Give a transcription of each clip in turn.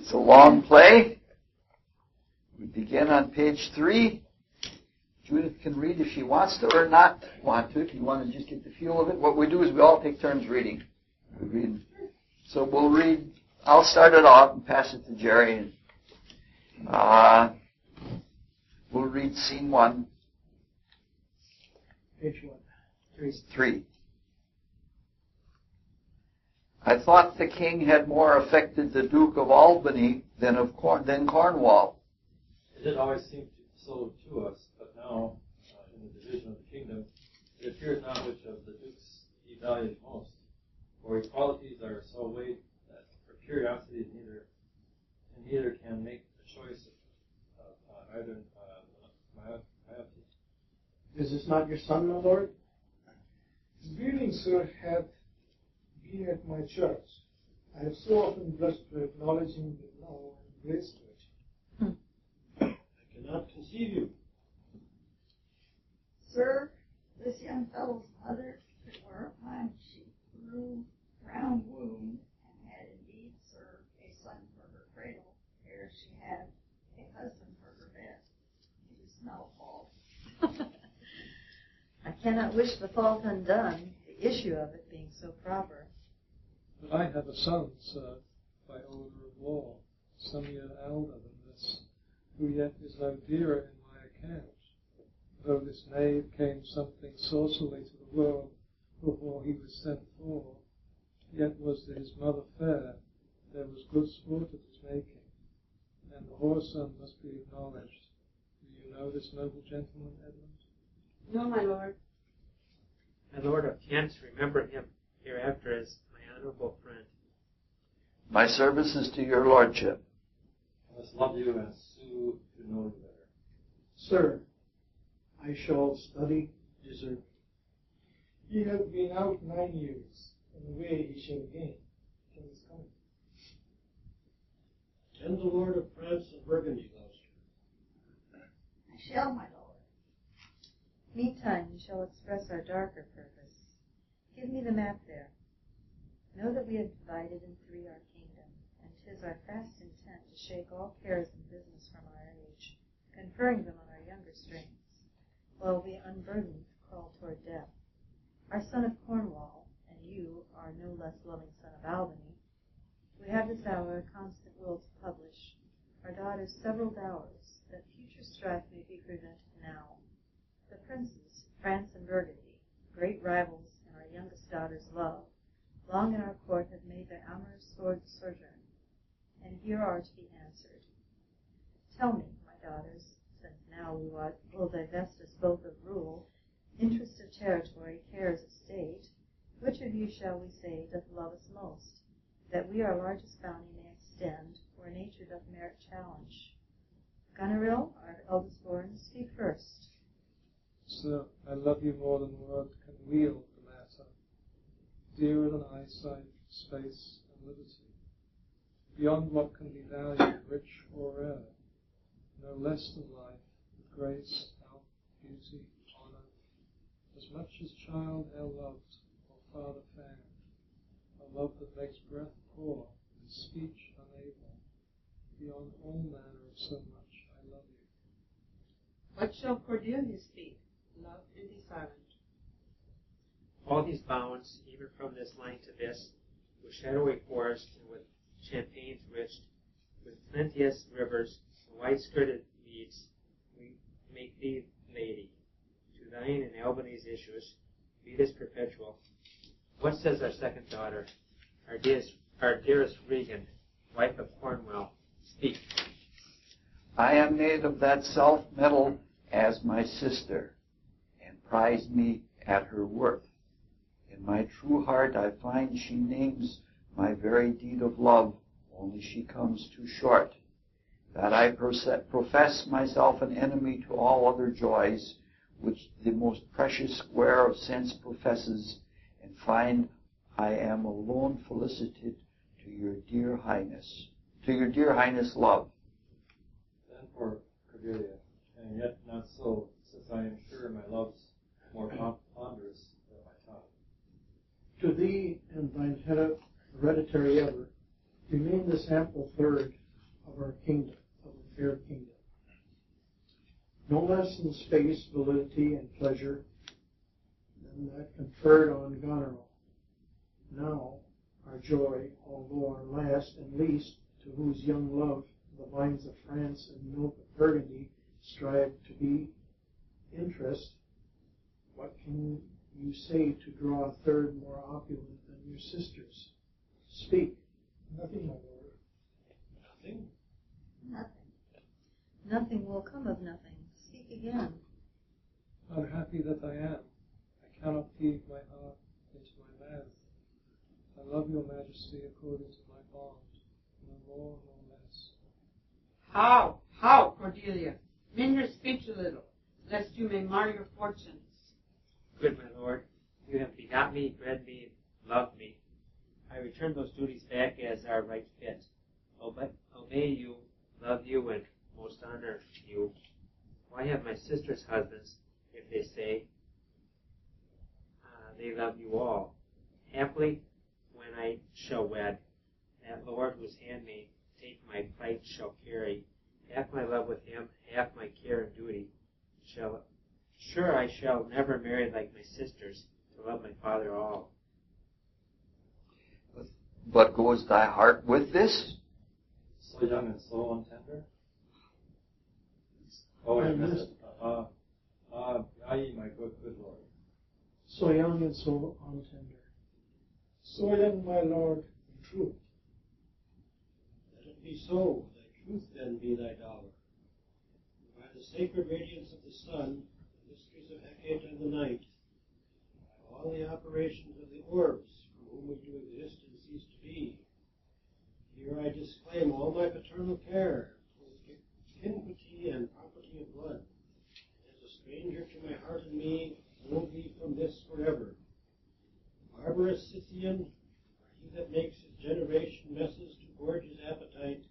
It's a long play. We begin on page 3. Judith can read if she wants to or not want to. If you want to just get the feel of it. What we do is we all take turns reading. We read. So we'll read. I'll start it off and pass it to Jerry. We'll read scene 1. Page 1. 3. I thought the king had more affected the Duke of Albany than Cornwall. It did always seem so to us, but now, in the division of the kingdom, it appears now which of the dukes he valued most. For his qualities are so weighed that for curiosity neither can make a choice of either piety. Is this not your son, my lord? His greeting, sir, hath been at my church. I have so often blushed to acknowledge him with now and graced it. I cannot conceive you. Sir, this young fellow's mother could whereupon she grew round womb and had indeed served a son for her cradle, ere she had a husband for her bed. It is no fault. I cannot wish the fault undone, the issue of it being so proper. But I have a son, sir, by order of law, some year elder than this, who yet is no dearer in my account. Though this knave came something saucily to the world before he was sent for, yet was his mother fair, there was good sport of his making, and the whoreson must be acknowledged. Do you know this noble gentleman, Edmund? No, my lord. My lord of Kent, remember him hereafter as my honorable friend. My services to your lordship. I must love you and sue to know you better. Sir, I shall study, deserve. He hath been out 9 years, and away he shall gain. King is coming. And the Lord of France and Burgundy, Gloucester. I shall, my lord. Meantime, we shall express our darker purpose. Give me the map there. Know that we have divided in 3 our kingdom, and 'tis our fast intent to shake all cares and business from our age, conferring them on our younger strengths, while we unburdened crawl toward death. Our son of Cornwall, and you, our no less loving son of Albany, we have this hour a constant will to publish, our daughter's several dowers, that future strife may be prevented now. The princes, France and Burgundy, great rivals in our youngest daughter's love, long in our court have made their amorous sojourn, and here are to be answered. Tell me, my daughters, since now we will divest us both of rule, interest of territory, cares of state, which of you shall we say doth love us most, that we our largest bounty may extend, where nature doth merit challenge? Gonerill, our eldest born, speak first. Sir, I love you more than word can wield the matter, dearer than eyesight, space, and liberty, beyond what can be valued, rich or rare, no less than life, with grace, health, beauty, honour, as much as child e'er loved or father found, a love that makes breath poor and speech unable, beyond all manner of so much I love you. What shall Cordelia speak? Love and be silent. All these bounds, even from this line to this, with shadowy forest and with champaigns rich, with plenteous rivers and wide-skirted meads, we make thee lady. To thine and Albany's issues, be this perpetual. What says our second daughter, our dearest Regan, wife of Cornwall? Speak. I am made of that self-metal as my sister, and prize me at her worth. In my true heart I find she names my very deed of love, only she comes too short. That I profess myself an enemy to all other joys, which the most precious square of sense professes, and find I am alone felicited to your dear highness love. Then for Cordelia, and yet not so, since I am sure my love's more ponderous than my tongue. To thee and thine hereditary ever, remain this ample third, of our kingdom, of the fair kingdom. No less in space, validity, and pleasure than that conferred on Goneril. Now, our joy, although our last and least, to whose young love the vines of France and milk of Burgundy strive to be interest, what can you say to draw a third more opulent than your sisters? Speak. Nothing, my lord. Nothing? Nothing. Nothing will come of nothing. Speak again. Unhappy that I am, I cannot heave my heart into my mouth. I love your majesty according to my bond, no more nor less. How, Cordelia? Mend your speech a little, lest you may mar your fortunes. Good my lord, you have begot me, bred me, loved me. I return those duties back as are right fit. Obey you, love you, and most honor you. Why have my sisters husbands, if they say they love you all? Haply, when I shall wed, that Lord whose handmaid take my plight shall carry, half my love with him, half my care and duty. Sure I shall never marry like my sisters, to love my father all. But goes thy heart with this? So young and so untender? Oh, I missed it. Aye, my good Lord. So young and so untender. So young, my lord, in truth. Let it be so. Thy truth then be thy dower. By the sacred radiance of the sun, the mysteries of Hecate and the night, by all the operations of the orbs, from whom we do exist and cease to be, here I disclaim all my paternal care, kinquity and property of blood. As a stranger to my heart and me, hold thee from this forever. Barbarous Scythian, or he that makes his generation messes to gorge his appetite,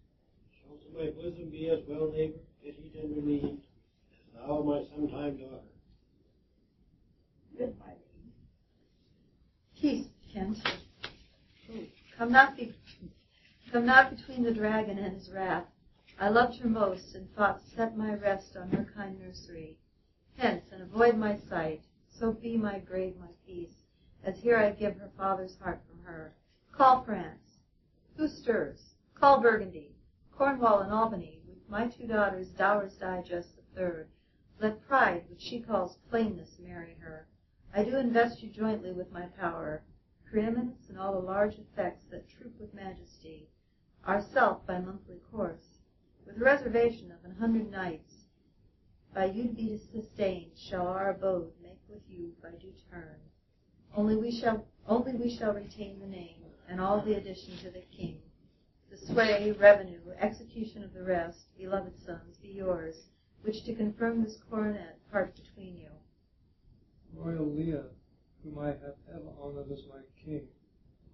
shall to my bosom be as well neighbored, pitied, and relieved, as thou, my sometime daughter. Good, my lady. Peace, Kent. Come not between the dragon and his wrath. I loved her most, and thought set my rest on her kind nursery. Hence, and avoid my sight, so be my grave my peace, as here I give her father's heart from her. Call France. Who stirs? Call Burgundy. Cornwall and Albany, with my 2 daughters, Dower's Digest the 3rd. Let pride, which she calls plainness, marry her. I do invest you jointly with my power, preeminence and all the large effects that troop with majesty, ourself by monthly course, with reservation of 100 knights, by you to be sustained, shall our abode make with you by due turn. Only we shall retain the name, and all the addition to the king. The sway, revenue, execution of the rest, beloved sons, be yours, which to confirm this coronet part between you. Royal Lear, whom I have ever honored as my king,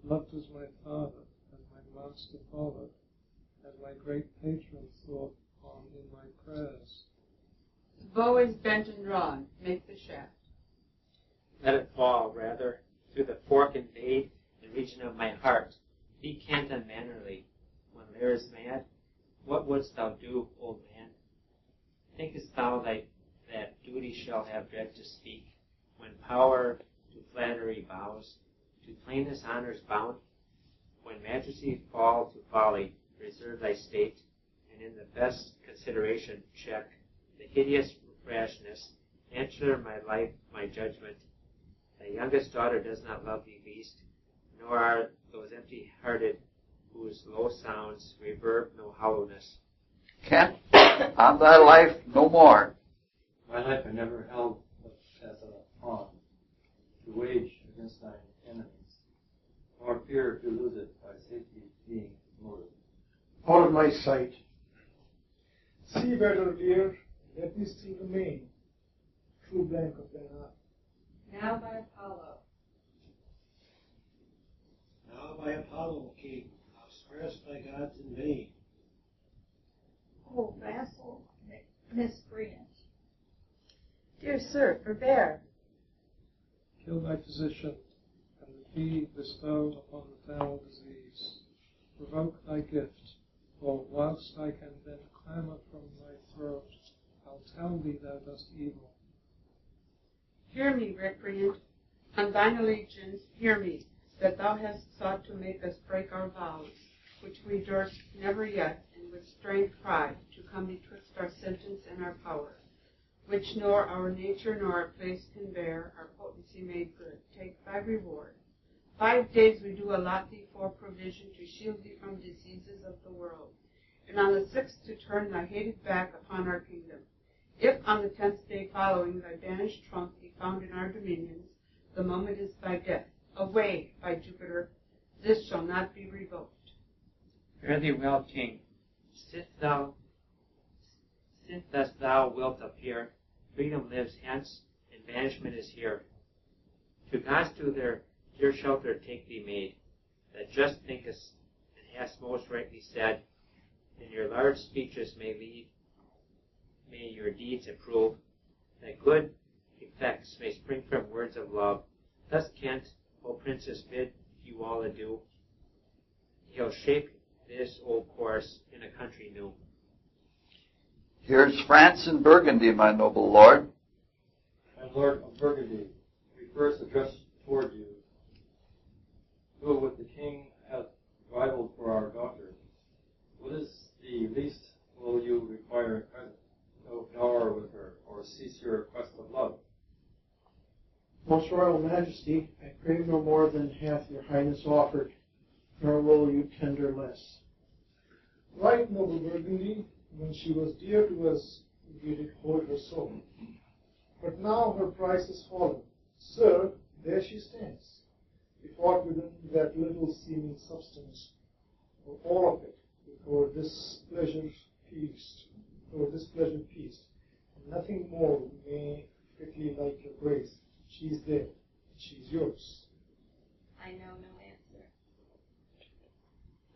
loved as my father, as my master followed, as my great patron thought on in my prayers. The bow is bent and drawn. Make the shaft. Let it fall, rather, through the fork and bade, the region of my heart. Be cant unmannerly. When Lear is mad, what wouldst thou do, old man? Thinkest thou that duty shall have dread to speak, when power to flattery bows, to plainness honor's bound? When majesty fall to folly, reserve thy state, and in the best consideration check the hideous rashness. Answer my life, my judgment. Thy youngest daughter does not love thee least, nor are those empty-hearted whose low sounds reverb no hollowness. Kent, on thy life no more. My life I never held as a pawn, to wage against thine enemies, nor fear to lose it by safety being motive. Out of my sight. See better, dear, let me still remain, true blank of thine eye. Now by Apollo. Now by Apollo, king, thou swearest by gods in vain. Oh, vassal, miscreant. Dear sir, forbear. Kill thy physician, and the fee bestow upon the foul disease. Provoke thy gift, for while most I can then clamour from my throat, I'll tell thee thou dost evil. Hear me, recreant, and thine allegiance, hear me, that thou hast sought to make us break our vows, which we durst never yet, and with strained pride, to come betwixt our sentence and our power, which nor our nature nor our place can bear, our potency made good. Take thy reward. 5 days we do allot thee for provision to shield thee from diseases of the world, and on the 6th to turn thy hated back upon our kingdom. If on the 10th day following thy banished trunk be found in our dominions, the moment is thy death. Away, by Jupiter, this shall not be revoked. Fare thee well, King. Since thus thou wilt appear, freedom lives hence, and banishment is here. To gods to their dear shelter take thee, maid, that just thinkest and hast most rightly said, and your large speeches may your deeds improve, that good effects may spring from words of love. Thus Kent, O princess, bid you all adieu. He'll shape this old course in a country new. Here's France and Burgundy, my noble lord. My lord of Burgundy, we first address toward you, who with the king hath rivaled for our daughter. What is the least will you require in present? No dower with her, or cease your quest of love. Most Royal Majesty, I crave no more than hath your Highness offered, nor will you tender less. Right, noble Burgundy, when she was dear to us, we did hold her so. But now her price is fallen. Sir, there she stands. We fought within that little seeming substance, for all of it, before this pleasure feast, and nothing more may fitly like your grace. She's there, she's yours. I know no answer.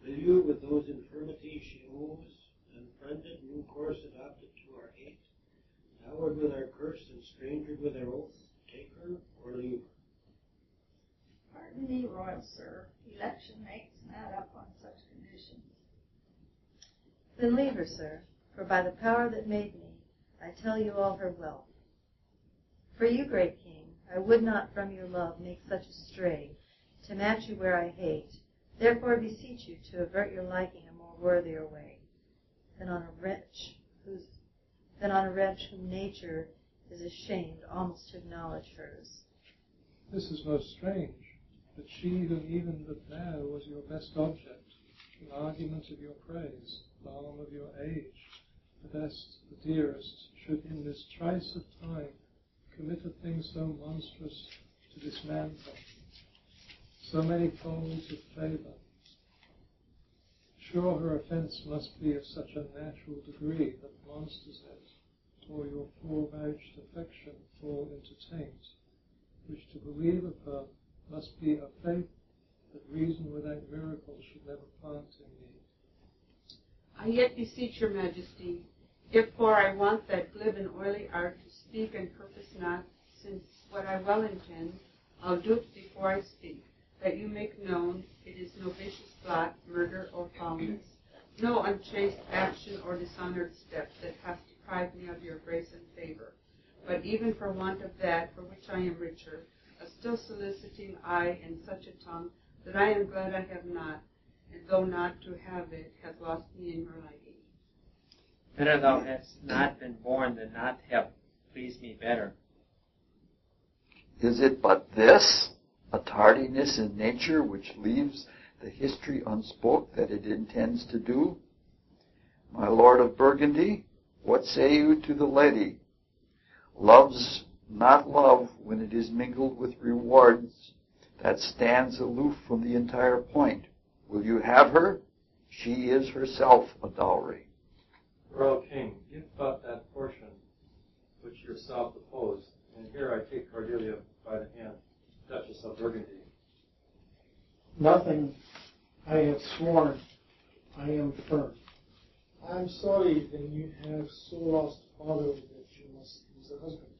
Will you, with those infirmities she owes, unfriended, new course adopted to our hate, dowered with our curse and strangered with our oath, take her or leave her? Pardon me, royal sir. Election makes not up on such conditions. Then leave her, sir, for by the power that made me, I tell you all her wealth. For you, great king, I would not from your love make such a stray, to match you where I hate. Therefore beseech you to avert your liking a more worthier way, than on a wretch whom nature is ashamed almost to acknowledge hers. This is most strange, that she whom even but now was your best object, an argument of your praise, balm of your age, the best, the dearest, should in this trice of time commit a thing so monstrous to dismantle so many folds of favour. Sure her offence must be of such unnatural degree that monsters it, or your fore-vouched affection fall into taint, which to believe of her must be a faith that reason without miracle should never plant in me. I yet beseech your majesty, if for I want that glib and oily art to speak and purpose not, since what I well intend, I'll do it before I speak, that you make known it is no vicious plot, murder, or foulness, no unchaste action or dishonored step that hath deprived me of your grace and favor, but even for want of that for which I am richer, a still soliciting eye and such a tongue that I am glad I have not, and though not to have it, hath lost me in your liking. Better thou hadst not been born than not have pleased me better. Is it but this, a tardiness in nature which leaves the history unspoke that it intends to do? My lord of Burgundy, what say you to the lady? Love's not love when it is mingled with rewards that stands aloof from the entire point. Will you have her? She is herself a dowry. Royal King, give but that portion which yourself oppose, and here I take Cordelia by the hand, Duchess of Burgundy. Nothing. I have sworn. I am firm. I am sorry then you have so lost father that you must lose a husband.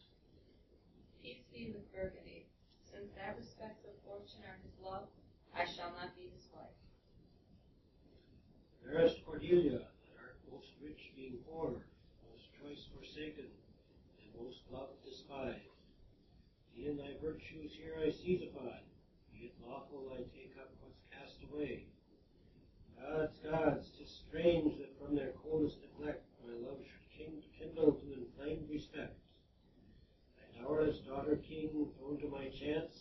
Peace be with Burgundy. Since that respects of fortune or his love, I shall not be his wife. Fairest Cordelia, that art forsaken, and most loved despised. See in thy virtues here I seize upon, be it lawful I take up what's cast away. Gods, 'tis strange that from their coldest neglect my love should kindle to inflamed respect. Thy dowerless daughter king, thrown to my chance,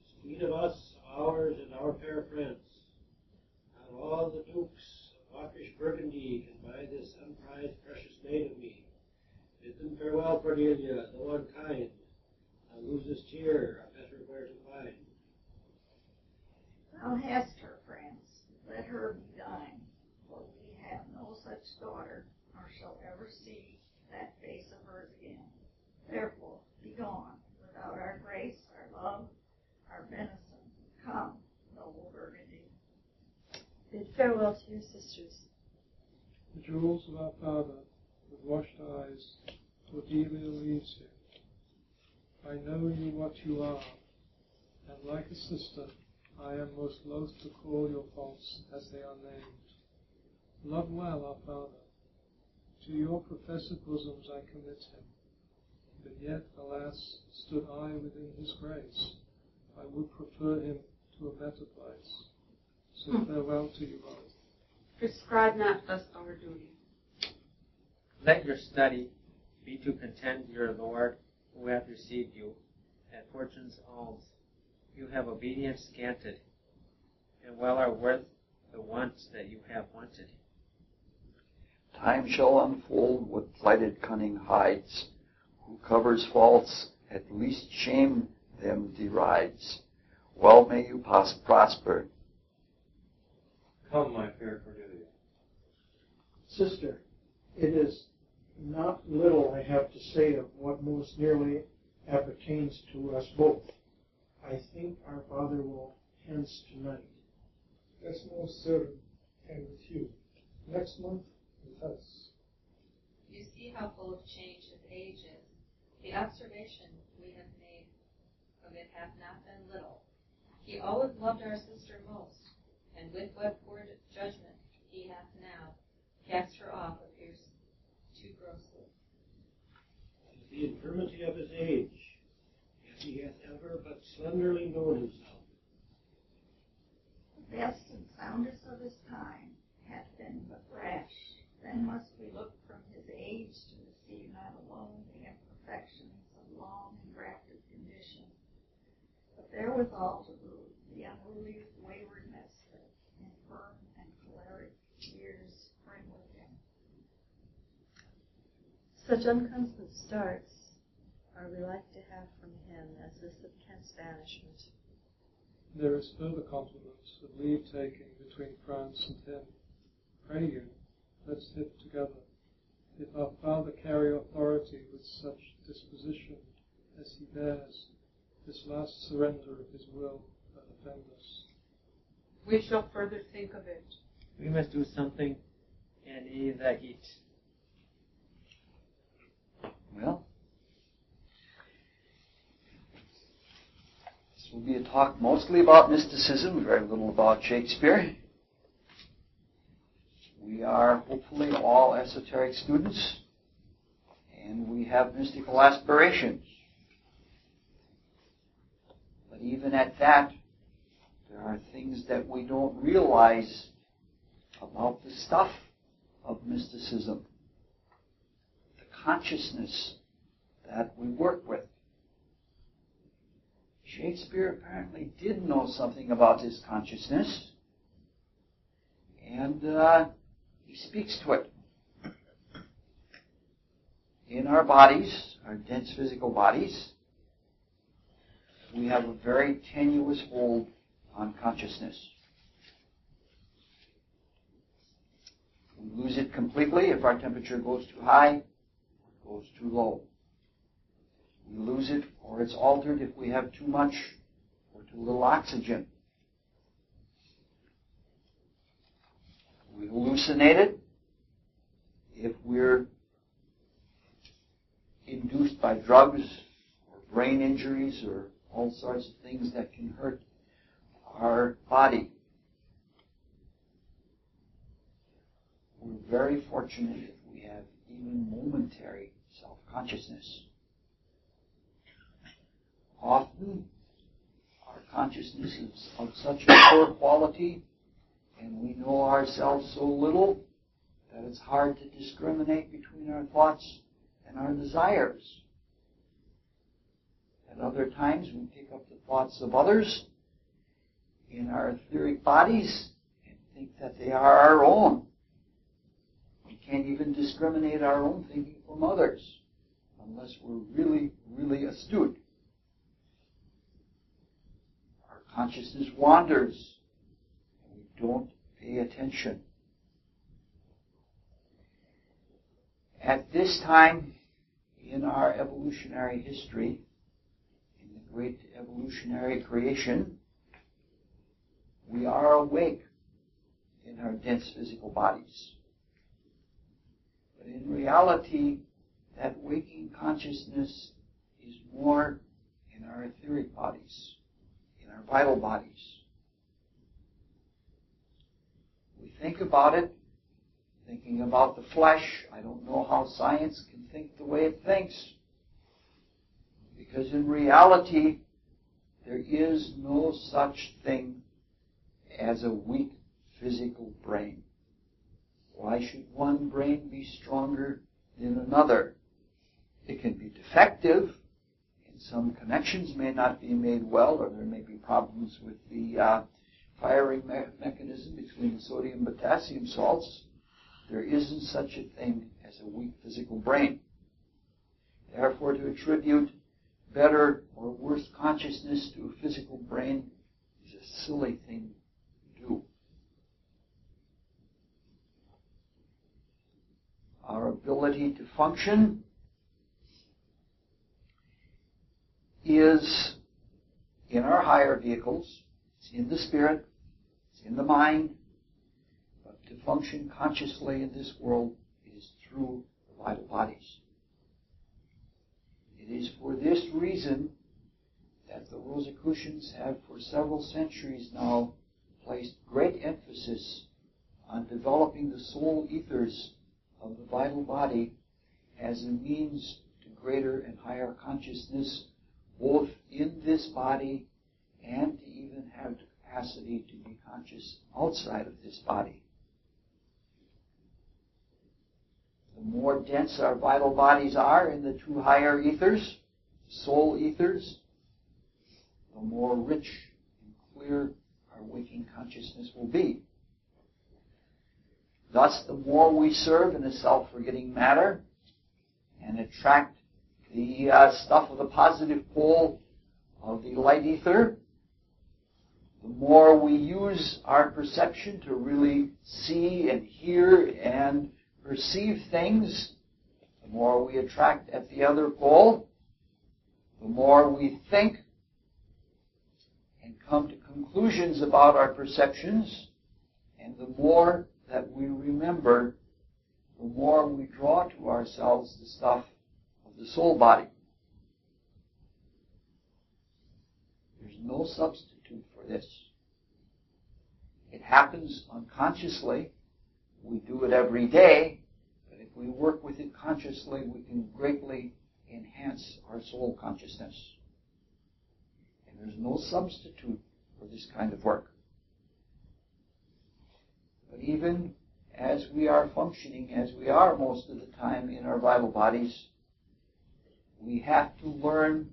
is queen of us, ours, and our fair friends. Not all the dukes of hawkish Burgundy can buy this unprized precious maid of me. Bid them farewell, Cordelia, though unkind. Thou losest here, a better where to find. Thou hast her, France, let her be thine, for we have no such daughter, nor shall ever see that face of hers again. Therefore, be gone, without our grace, our love, our venison. Come, noble Burgundy. Bid farewell to your sisters. The jewels of our father, with washed eyes, Cordelia leaves him. I know you what you are, and like a sister, I am most loath to call your faults as they are named. Love well our father. To your professed bosoms I commit him. But yet, alas, stood I within his grace, I would prefer him to a better place. So farewell to you both. Prescribe not us our duty. Let your study be to content your Lord, who hath received you, at fortune's alms. You have obedience scanted, and well are worth the wants that you have wanted. Time shall unfold what plighted cunning hides. Who covers faults, at least shame them derides. Well may you prosper. Come, my fair Cordelia. Sister, it is not little I have to say of what most nearly appertains to us both. I think our father will hence tonight. That's most certain, and with you. Next month, with us. You see how full of change his age is. The observation we have made of it hath not been little. He always loved our sister most, and with what poor judgment he hath now cast her off appears too grossly. The infirmity of his age, yet he hath ever but slenderly known himself. The best and soundest of his time hath been but rash. Then must we look from his age to receive not alone the imperfections of long and grafted condition, but therewithal to rule the unruly waywardness that infirm and choleric years bring with him. Such unconstant starts are we like to have from him as this of Kent's banishment. There is further compliment of leave-taking between France and him. Pray you, let's live together. If our father carry authority with such disposition as he bears, this last surrender of his will doth offend us. We shall further think of it. We must do something, and ye that eat. Well, this will be a talk mostly about mysticism, very little about Shakespeare. We are hopefully all esoteric students, and we have mystical aspirations. But even at that, there are things that we don't realize about the stuff of mysticism, the consciousness that we work with. Shakespeare apparently did know something about his consciousness, and he speaks to it. In our bodies, our dense physical bodies, we have a very tenuous hold on consciousness. We lose it completely if our temperature goes too high or goes too low. We lose it or it's altered if we have too much or too little oxygen. We hallucinate it if we're induced by drugs or brain injuries or all sorts of things that can hurt our body. We're very fortunate if we we have even momentary self-consciousness. Often, our consciousness is of such a poor quality, and we know ourselves so little, that it's hard to discriminate between our thoughts and our desires. At other times, we pick up the thoughts of others in our etheric bodies and think that they are our own. We can't even discriminate our own thinking from others unless we're really, really astute. Our consciousness wanders and we don't pay attention. At this time in our evolutionary history, in the great evolutionary creation, we are awake in our dense physical bodies. But in reality, that waking consciousness is more in our etheric bodies, in our vital bodies. We think about it, thinking about the flesh. I don't know how science can think the way it thinks. Because in reality, there is no such thing as a weak physical brain. Why should one brain be stronger than another? It can be defective, and some connections may not be made well, or there may be problems with the firing mechanism between the sodium and potassium salts. There isn't such a thing as a weak physical brain. Therefore, to attribute better or worse consciousness to a physical brain is a silly thing to do. Our ability to function is in our higher vehicles, it's in the spirit, it's in the mind, but to function consciously in this world is through the vital bodies. It is for this reason that the Rosicrucians have for several centuries now placed great emphasis on developing the soul ethers of the vital body as a means to greater and higher consciousness, both in this body and to even have the capacity to be conscious outside of this body. The more dense our vital bodies are in the two higher ethers, soul ethers, the more rich and clear our waking consciousness will be. Thus, the more we serve in a self-forgetting matter and attract the stuff of the positive pole of the light ether, the more we use our perception to really see and hear and perceive things, the more we attract at the other pole, the more we think and come to conclusions about our perceptions, and the more that we remember, the more we draw to ourselves the stuff of the soul body. There's no substitute for this. It happens unconsciously. We do it every day, but if we work with it consciously, we can greatly enhance our soul consciousness. And there's no substitute for this kind of work. But even as we are functioning, as we are most of the time in our vital bodies, we have to learn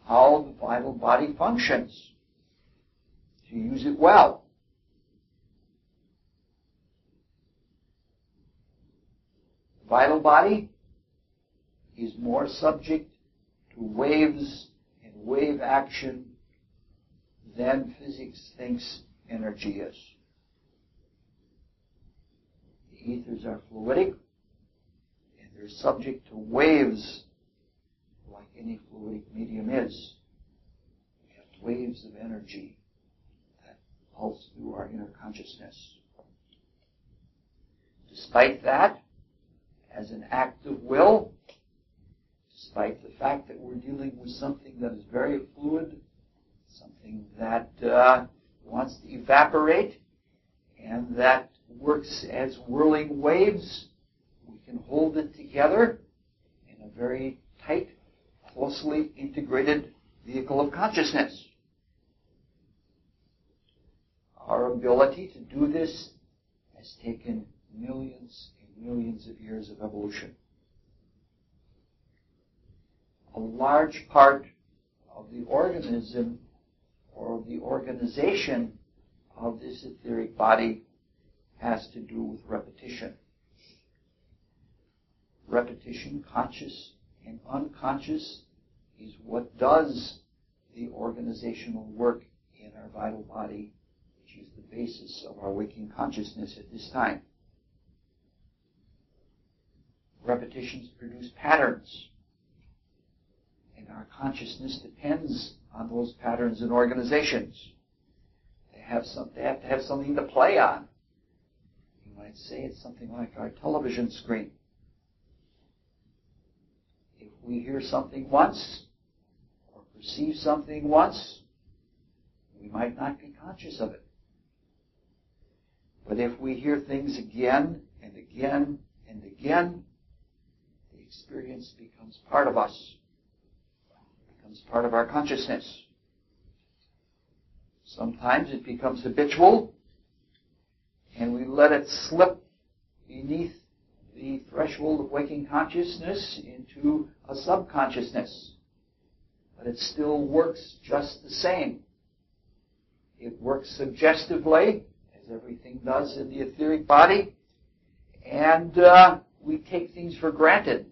how the vital body functions to use it well. The vital body is more subject to waves and wave action than physics thinks energy is. The ethers are fluidic, and they're subject to waves like any fluidic medium is. We have waves of energy that pulse through our inner consciousness. Despite that, as an act of will, despite the fact that we're dealing with something that is very fluid, something that wants to evaporate, and that works as whirling waves, we can hold it together in a very tight, closely integrated vehicle of consciousness. Our ability to do this has taken millions and millions of years of evolution. A large part of the organism or the organization of this etheric body has to do with repetition. Repetition, conscious and unconscious, is what does the organizational work in our vital body, which is the basis of our waking consciousness at this time. Repetitions produce patterns, and our consciousness depends on those patterns and organizations. They have to have something to play on. You might say it's something like our television screen. If we hear something once, or perceive something once, we might not be conscious of it. But if we hear things again and again and again, the experience becomes part of us. It becomes part of our consciousness. Sometimes it becomes habitual, and we let it slip beneath the threshold of waking consciousness into a subconsciousness. But it still works just the same. It works suggestively, as everything does in the etheric body, and we take things for granted.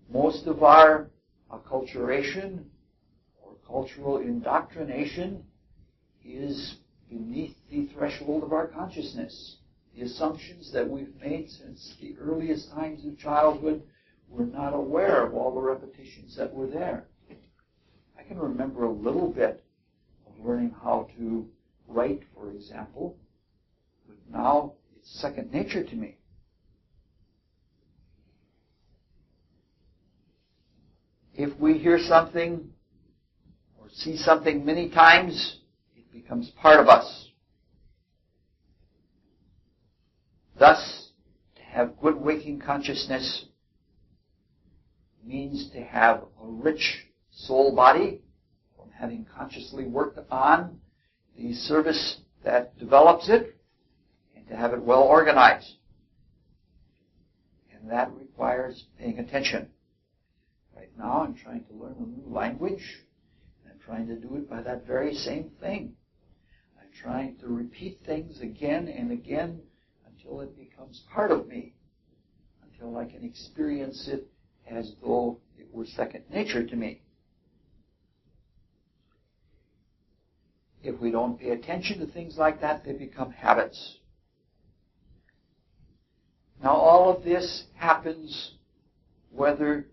Most of our acculturation or cultural indoctrination is beneath the threshold of our consciousness. The assumptions that we've made since the earliest times of childhood, we're not aware of all the repetitions that were there. I can remember a little bit of learning how to write, for example, but now it's second nature to me. If we hear something or see something many times, it becomes part of us. Thus, to have good waking consciousness means to have a rich soul body from having consciously worked on the service that develops it, and to have it well organized. And that requires paying attention. Right now I'm trying to learn a new language, and I'm trying to do it by that very same thing. I'm trying to repeat things again and again until it becomes part of me, until I can experience it as though it were second nature to me. If we don't pay attention to things like that, they become habits. Now all of this happens whether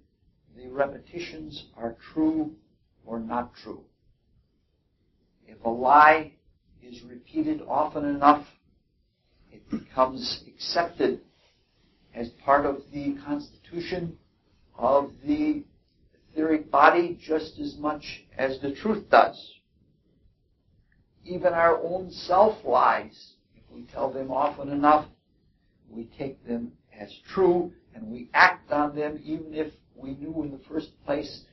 the repetitions are true or not true. If a lie is repeated often enough, it becomes accepted as part of the constitution of the etheric body just as much as the truth does. Even our own self-lies, if we tell them often enough, we take them as true and we act on them even if we knew in the first place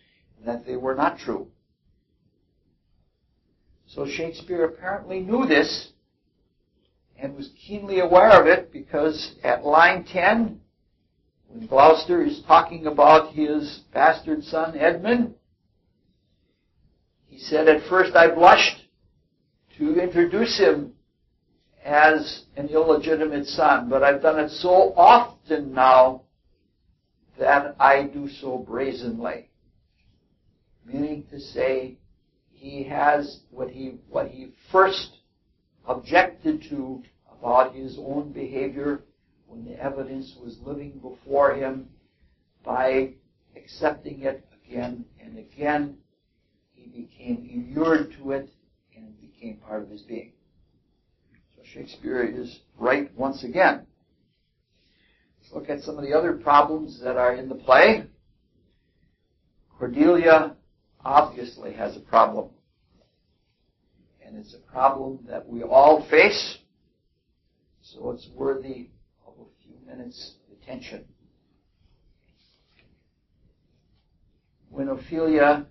that they were not true. So Shakespeare apparently knew this and was keenly aware of it, because at line 10, when Gloucester is talking about his bastard son Edmund, he said, "At first I blushed to introduce him as an illegitimate son, but I've done it so often now that I do so brazenly." Meaning to say, he has what he first objected to about his own behavior when the evidence was living before him. By accepting it again and again, he became inured to it, and it became part of his being. So Shakespeare is right once again. Let's look at some of the other problems that are in the play. Cordelia obviously has a problem. And it's a problem that we all face, so it's worthy of a few minutes' attention. When Ophelia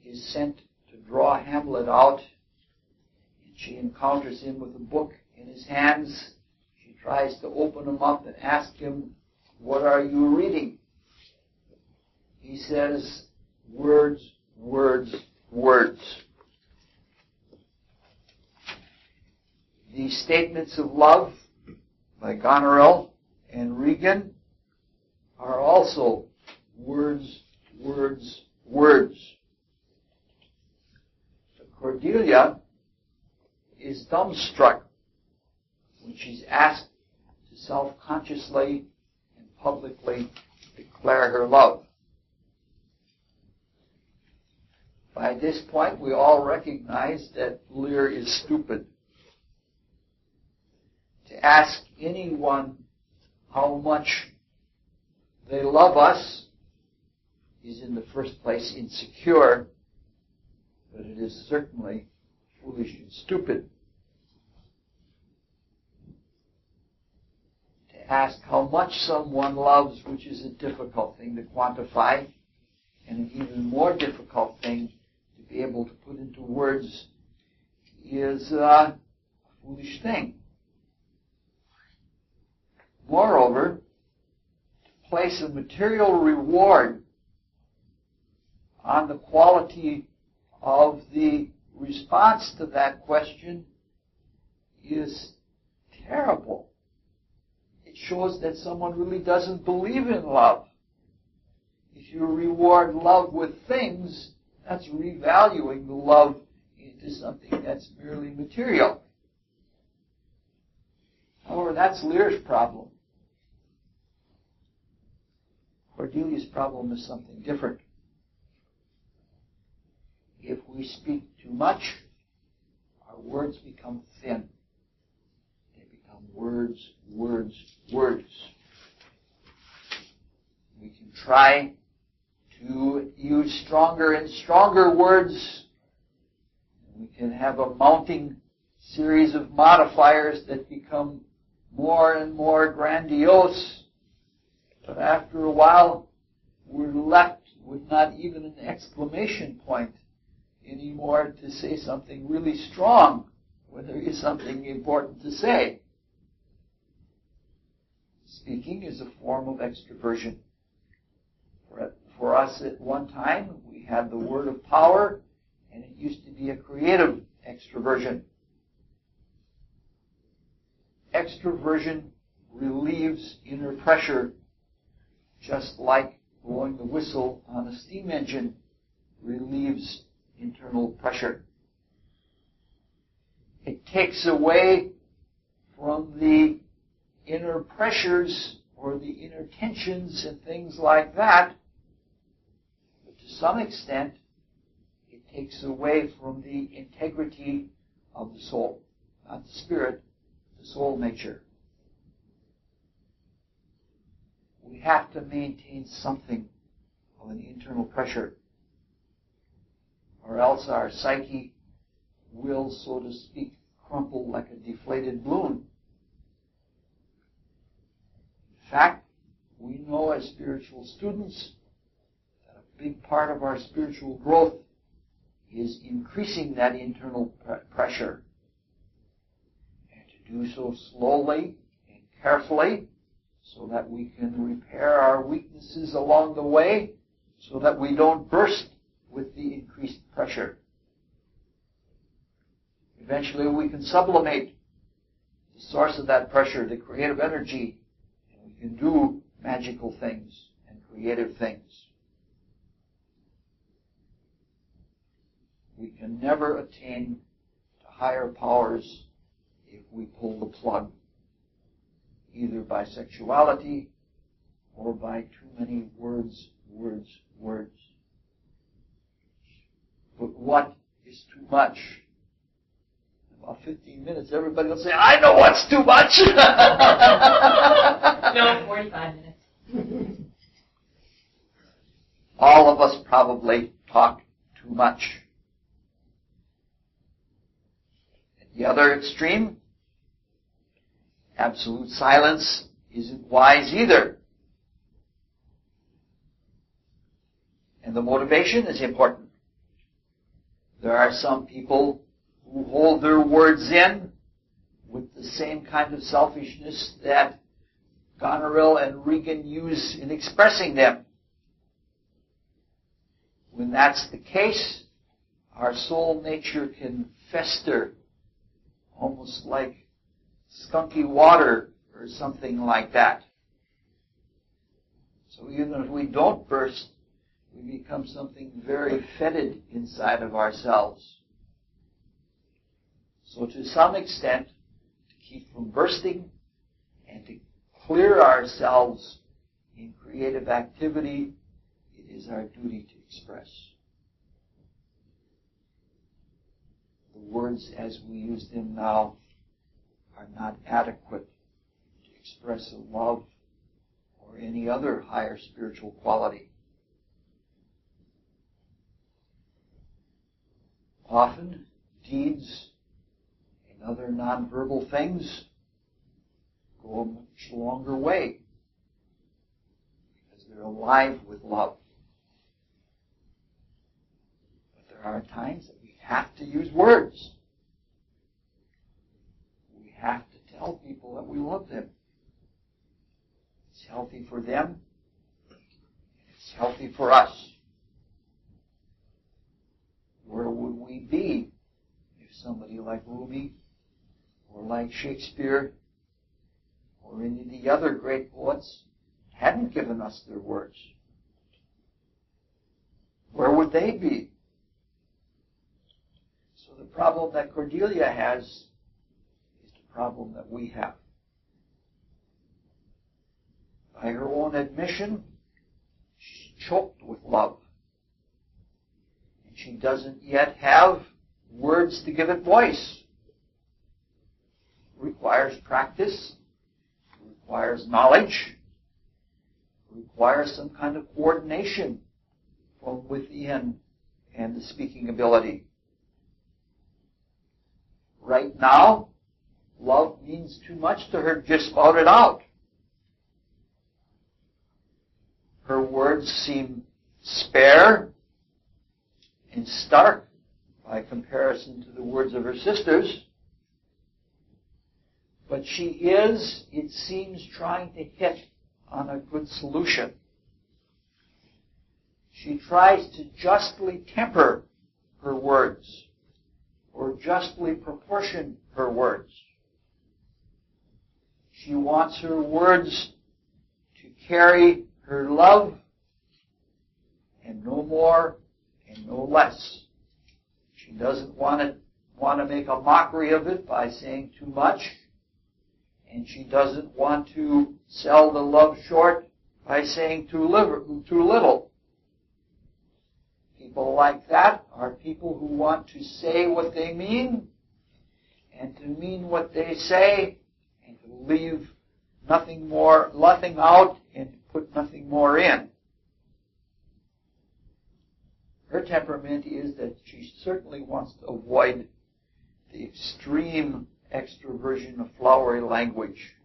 is sent to draw Hamlet out, and she encounters him with a book in his hands, she tries to open him up and ask him, "What are you reading?" He says, "Words, words, words." The statements of love by Goneril and Regan are also words, words, words. So Cordelia is dumbstruck when she's asked to self-consciously and publicly declare her love. By this point, we all recognize that Lear is stupid. To ask anyone how much they love us is in the first place insecure, but it is certainly foolish and stupid. To ask how much someone loves, which is a difficult thing to quantify, and an even more difficult thing to be able to put into words, is a foolish thing. Moreover, to place a material reward on the quality of the response to that question is terrible. It shows that someone really doesn't believe in love. If you reward love with things, that's revaluing the love into something that's merely material. However, that's Lear's problem. Cordelia's problem is something different. If we speak too much, our words become thin. They become words, words, words. We can try to use stronger and stronger words. We can have a mounting series of modifiers that become more and more grandiose. But after a while, we're left with not even an exclamation point anymore to say something really strong when there is something important to say. Speaking is a form of extroversion. For us at one time, we had the word of power, and it used to be a creative extroversion. Extroversion relieves inner pressure, just like blowing the whistle on a steam engine relieves internal pressure. It takes away from the inner pressures or the inner tensions and things like that, but to some extent, it takes away from the integrity of the soul, not the spirit, the soul nature. We have to maintain something of an internal pressure, or else our psyche will, so to speak, crumple like a deflated balloon. In fact, we know as spiritual students that a big part of our spiritual growth is increasing that internal pressure, and to do so slowly and carefully, so that we can repair our weaknesses along the way, so that we don't burst with the increased pressure. Eventually we can sublimate the source of that pressure, the creative energy, and we can do magical things and creative things. We can never attain to higher powers if we pull the plug, either by sexuality or by too many words, words, words. But what is too much? In about 15 minutes, everybody will say, "I know what's too much." No, 45 minutes. All of us probably talk too much. At the other extreme, absolute silence isn't wise either. And the motivation is important. There are some people who hold their words in with the same kind of selfishness that Goneril and Regan use in expressing them. When that's the case, our soul nature can fester almost like skunky water or something like that. So even if we don't burst, we become something very fetid inside of ourselves. So to some extent, to keep from bursting and to clear ourselves in creative activity, it is our duty to express. The words as we use them now are not adequate to express a love or any other higher spiritual quality. Often, deeds and other nonverbal things go a much longer way because they're alive with love. But there are times that we have to use words. We have to tell people that we love them. It's healthy for them. It's healthy for us. Where would we be if somebody like Rumi or like Shakespeare or any of the other great poets hadn't given us their words? Where would they be? So the problem that Cordelia has is the problem that we have. By her own admission, she's choked with love. She doesn't yet have words to give it voice. It requires practice. It requires knowledge. It requires some kind of coordination from within and the speaking ability. Right now, love means too much to her to just spout it out. Her words seem spare and stark by comparison to the words of her sisters. But she is, it seems, trying to hit on a good solution. She tries to justly temper her words or justly proportion her words. She wants her words to carry her love and no more and no less. She doesn't want to make a mockery of it by saying too much, and she doesn't want to sell the love short by saying too little. People like that are people who want to say what they mean and to mean what they say and to leave nothing out and put nothing more in. Her temperament is that she certainly wants to avoid the extreme extroversion of flowery language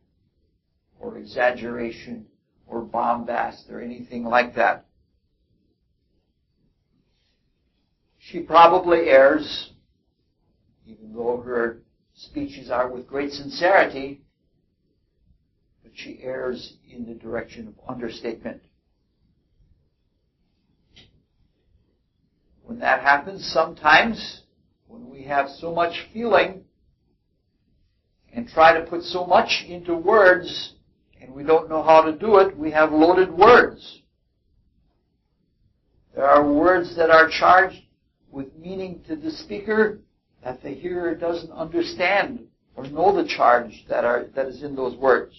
or exaggeration or bombast or anything like that. She probably errs, even though her speeches are with great sincerity, but she errs in the direction of understatement. When that happens, sometimes, when we have so much feeling and try to put so much into words and we don't know how to do it, we have loaded words. There are words that are charged with meaning to the speaker that the hearer doesn't understand or know the charge that is in those words.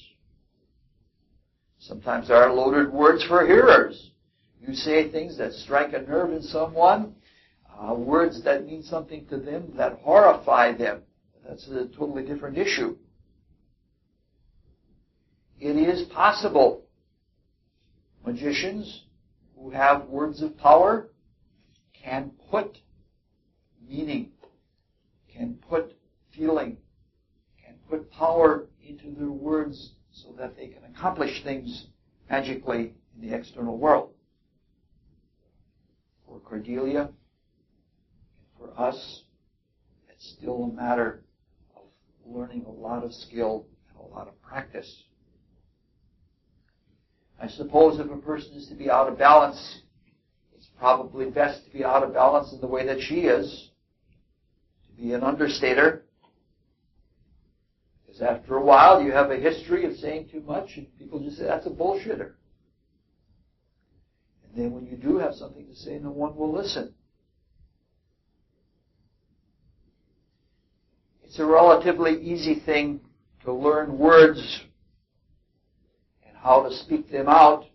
Sometimes there are loaded words for hearers. You say things that strike a nerve in someone, words that mean something to them that horrify them. That's a totally different issue. It is possible. Magicians who have words of power can put meaning, can put feeling, can put power into their words so that they can accomplish things magically in the external world. For Cordelia, and for us, it's still a matter of learning a lot of skill and a lot of practice. I suppose if a person is to be out of balance, it's probably best to be out of balance in the way that she is, to be an understater. Because after a while, you have a history of saying too much, and people just say, that's a bullshitter. And then when you do have something to say, no one will listen. It's a relatively easy thing to learn words and how to speak them out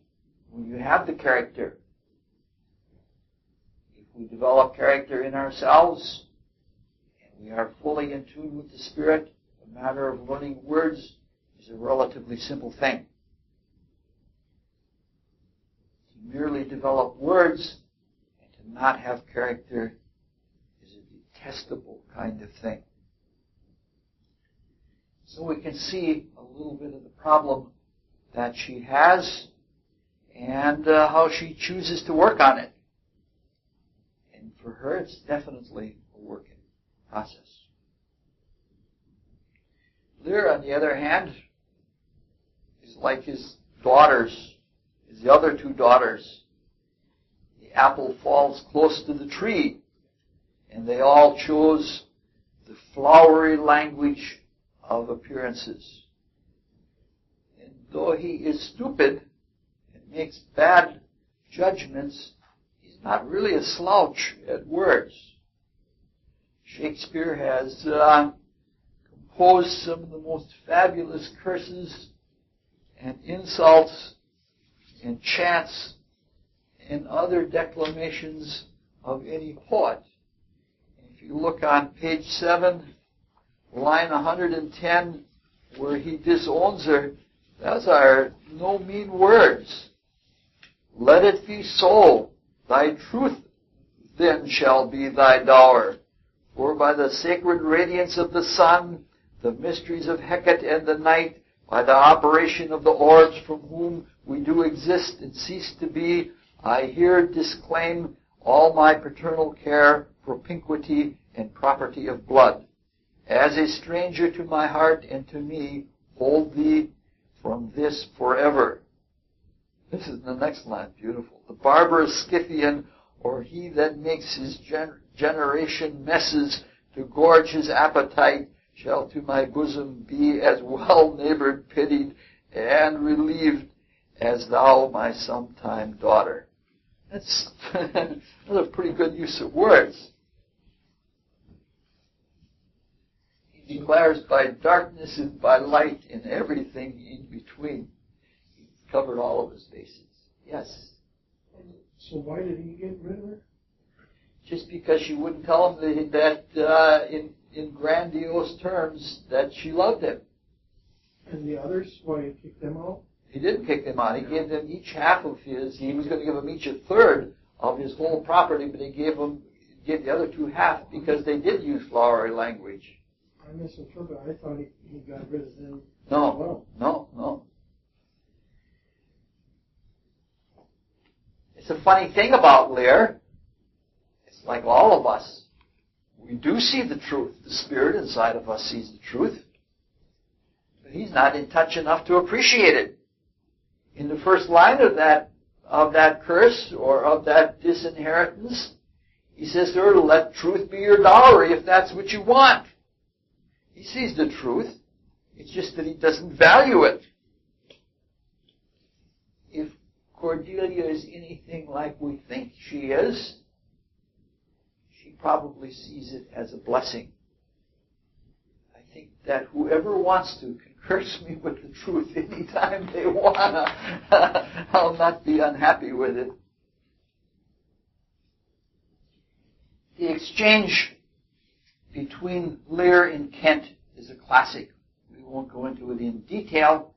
when you have the character. If we develop character in ourselves and we are fully in tune with the Spirit, the matter of learning words is a relatively simple thing. To merely develop words and to not have character is a detestable kind of thing. So we can see a little bit of the problem that she has and how she chooses to work on it. And for her, it's definitely a work in process. Lear, on the other hand, is like his daughters, his other two daughters. The apple falls close to the tree, and they all chose the flowery language of appearances. And though he is stupid and makes bad judgments, he's not really a slouch at words. Shakespeare has composed some of the most fabulous curses and insults and chants and other declamations of any poet. And if you look on page 7, line 110, where he disowns her, those are no mean words. Let it be so. Thy truth then shall be thy dower. For by the sacred radiance of the sun, the mysteries of Hecate and the night, by the operation of the orbs from whom we do exist and cease to be, I here disclaim all my paternal care, propinquity, and property of blood. As a stranger to my heart and to me, hold thee from this forever. This is the next line, beautiful. The barbarous Scythian, or he that makes his generation messes to gorge his appetite, shall to my bosom be as well neighbored, pitied, and relieved as thou, my sometime daughter. That's a pretty good use of words. He declares by darkness and by light and everything in between. He's covered all of his bases. Yes? So why did he get rid of her? Just because she wouldn't tell him that in grandiose terms that she loved him. And the others, why he kicked them out? He didn't kick them out. He gave them each half of his. He was going to give them each a third of his whole property, but he gave the other two half because they did use flowery language. I misinterpreted. I thought he got rid of them. No. It's a funny thing about Lear. It's like all of us. We do see the truth. The Spirit inside of us sees the truth. But he's not in touch enough to appreciate it. In the first line of that curse or of that disinheritance, he says to her, let truth be your dowry if that's what you want. He sees the truth. It's just that he doesn't value it. If Cordelia is anything like we think she is, she probably sees it as a blessing. I think that whoever wants to can curse me with the truth anytime they want to. I'll not be unhappy with it. The exchange between Lear and Kent is a classic. We won't go into it in detail,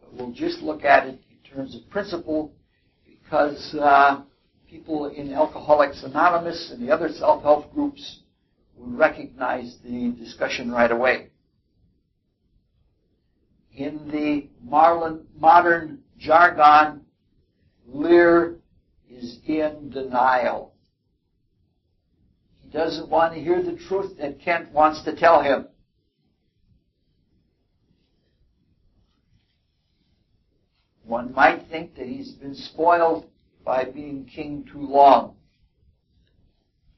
but we'll just look at it in terms of principle because people in Alcoholics Anonymous and the other self-help groups would recognize the discussion right away. In the modern jargon, Lear is in denial. He doesn't want to hear the truth that Kent wants to tell him. One might think that he's been spoiled by being king too long.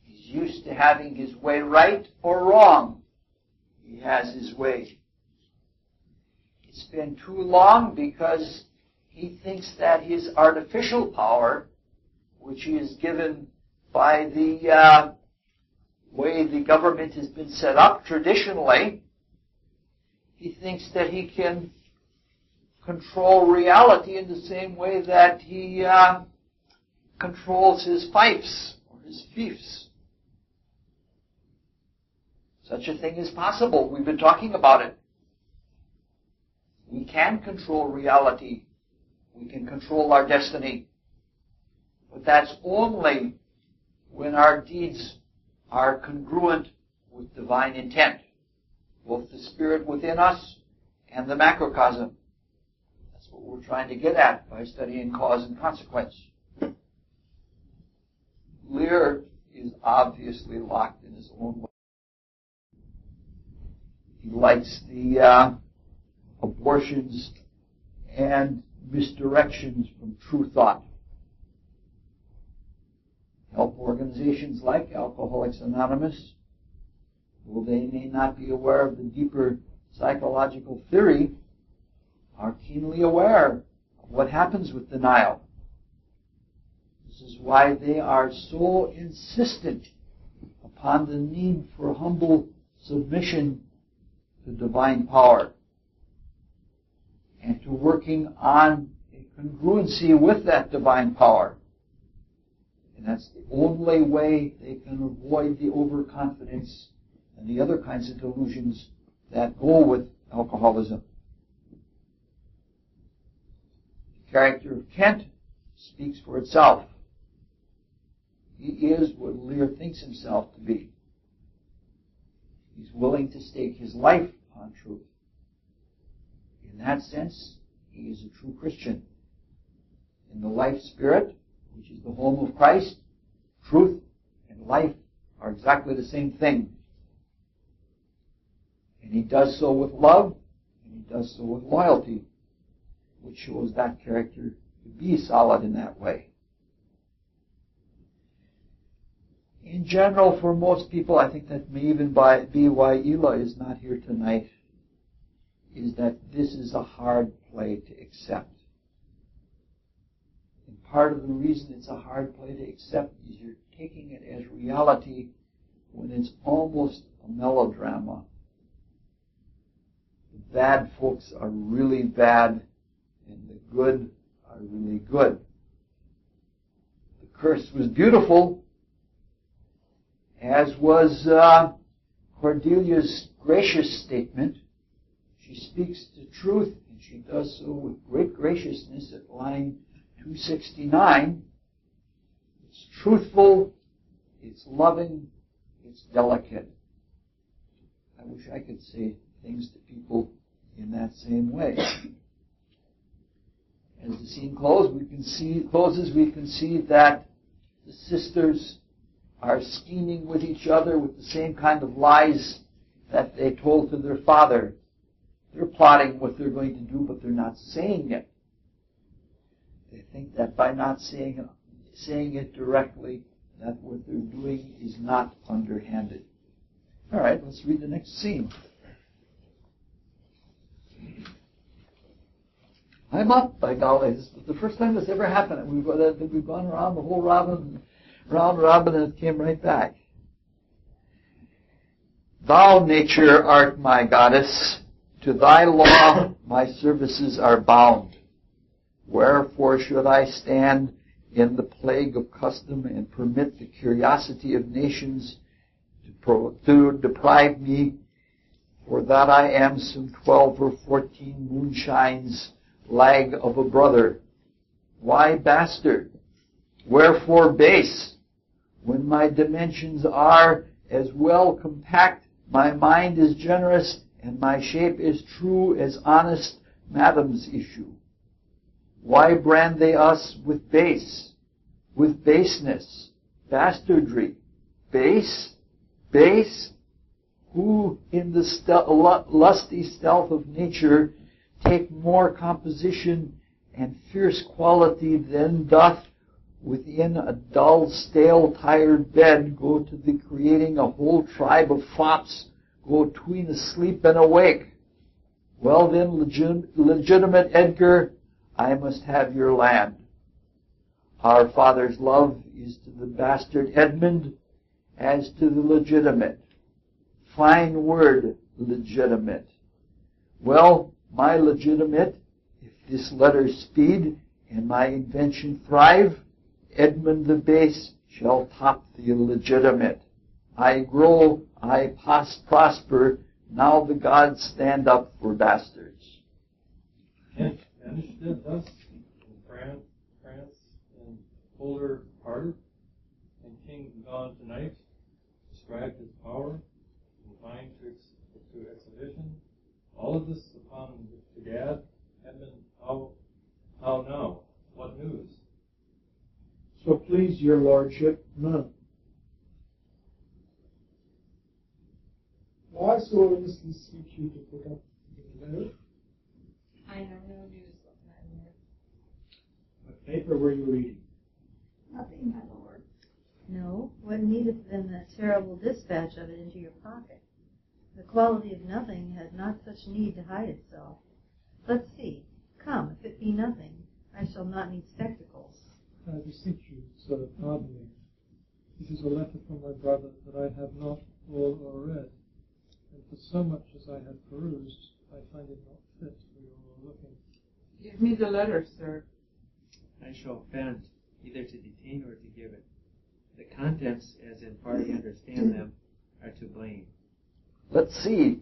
He's used to having his way, right or wrong. He has his way. It's been too long because he thinks that his artificial power, which he is given by the way the government has been set up traditionally, he thinks that he can control reality in the same way that he controls his fiefs or his fiefs. Such a thing is possible. We've been talking about it. We can control reality. We can control our destiny. But that's only when our deeds are congruent with divine intent, both the spirit within us and the macrocosm. That's what we're trying to get at by studying cause and consequence. Lear is obviously locked in his own way. He likes the abortions and misdirections from true thought. Help organizations like Alcoholics Anonymous, though they may not be aware of the deeper psychological theory, are keenly aware of what happens with denial. This is why they are so insistent upon the need for humble submission to divine power and to working on a congruency with that divine power. And that's the only way they can avoid the overconfidence and the other kinds of delusions that go with alcoholism. The character of Kent speaks for itself. He is what Lear thinks himself to be. He's willing to stake his life on truth. In that sense, he is a true Christian. In the life spirit, which is the home of Christ, truth and life are exactly the same thing. And he does so with love, and he does so with loyalty, which shows that character to be solid in that way. In general, for most people, I think that may even be why Ela is not here tonight, is that this is a hard play to accept. And part of the reason it's a hard play to accept is you're taking it as reality when it's almost a melodrama. The bad folks are really bad, and the good are really good. The curse was beautiful, as was Cordelia's gracious statement. She speaks the truth, and she does so with great graciousness at line 269. It's truthful, it's loving, it's delicate. I wish I could say things to people in that same way. As the scene closes, we can see that the sisters are scheming with each other with the same kind of lies that they told to their father. They're plotting what they're going to do, but they're not saying it. They think that by not saying it directly, that what they're doing is not underhanded. All right, let's read the next scene. I'm up, by golly. This is the first time this ever happened. We've gone around the whole round robin, and it came right back. Thou, nature, art my goddess. To thy law my services are bound. Wherefore should I stand in the plague of custom and permit the curiosity of nations to deprive me, for that I am some 12 or 14 moonshines lag of a brother? Why bastard? Wherefore base? When my dimensions are as well compact, my mind is generous, and my shape is true as honest, madam's issue? Why brand they us with base, with baseness, bastardry? Base? Base? Who in the lusty stealth of nature take more composition and fierce quality than doth within a dull, stale, tired bed go to the creating a whole tribe of fops go tween asleep and awake? Well then, legitimate Edgar, I must have your land. Our father's love is to the bastard Edmund as to the legitimate. Fine word, legitimate. Well, my legitimate, if this letter speed and my invention thrive, Edmund the base shall top the legitimate. I grow, I prosper, now the gods stand up for bastards. Kent did thus in France, and Polar parted, and King gone tonight, described his power, confined to exhibition. All of this upon the Gad. Edmund, how now? What news? So please your lordship, none. Why so earnestly seek you to put up the letter? I have no news of my lord. What paper were you reading? Nothing, my lord. No, what needeth then that terrible dispatch of it into your pocket? The quality of nothing has not such need to hide itself. Let's see. Come, if it be nothing, I shall not need spectacles. I beseech you, sir, pardon me. This is a letter from my brother that I have not all or read, and for so much as I have perused, I find it not fit for your looking. Give me the letter, sir. I shall offend either to detain or to give it. The contents, as in part I understand them, are to blame. Let's see.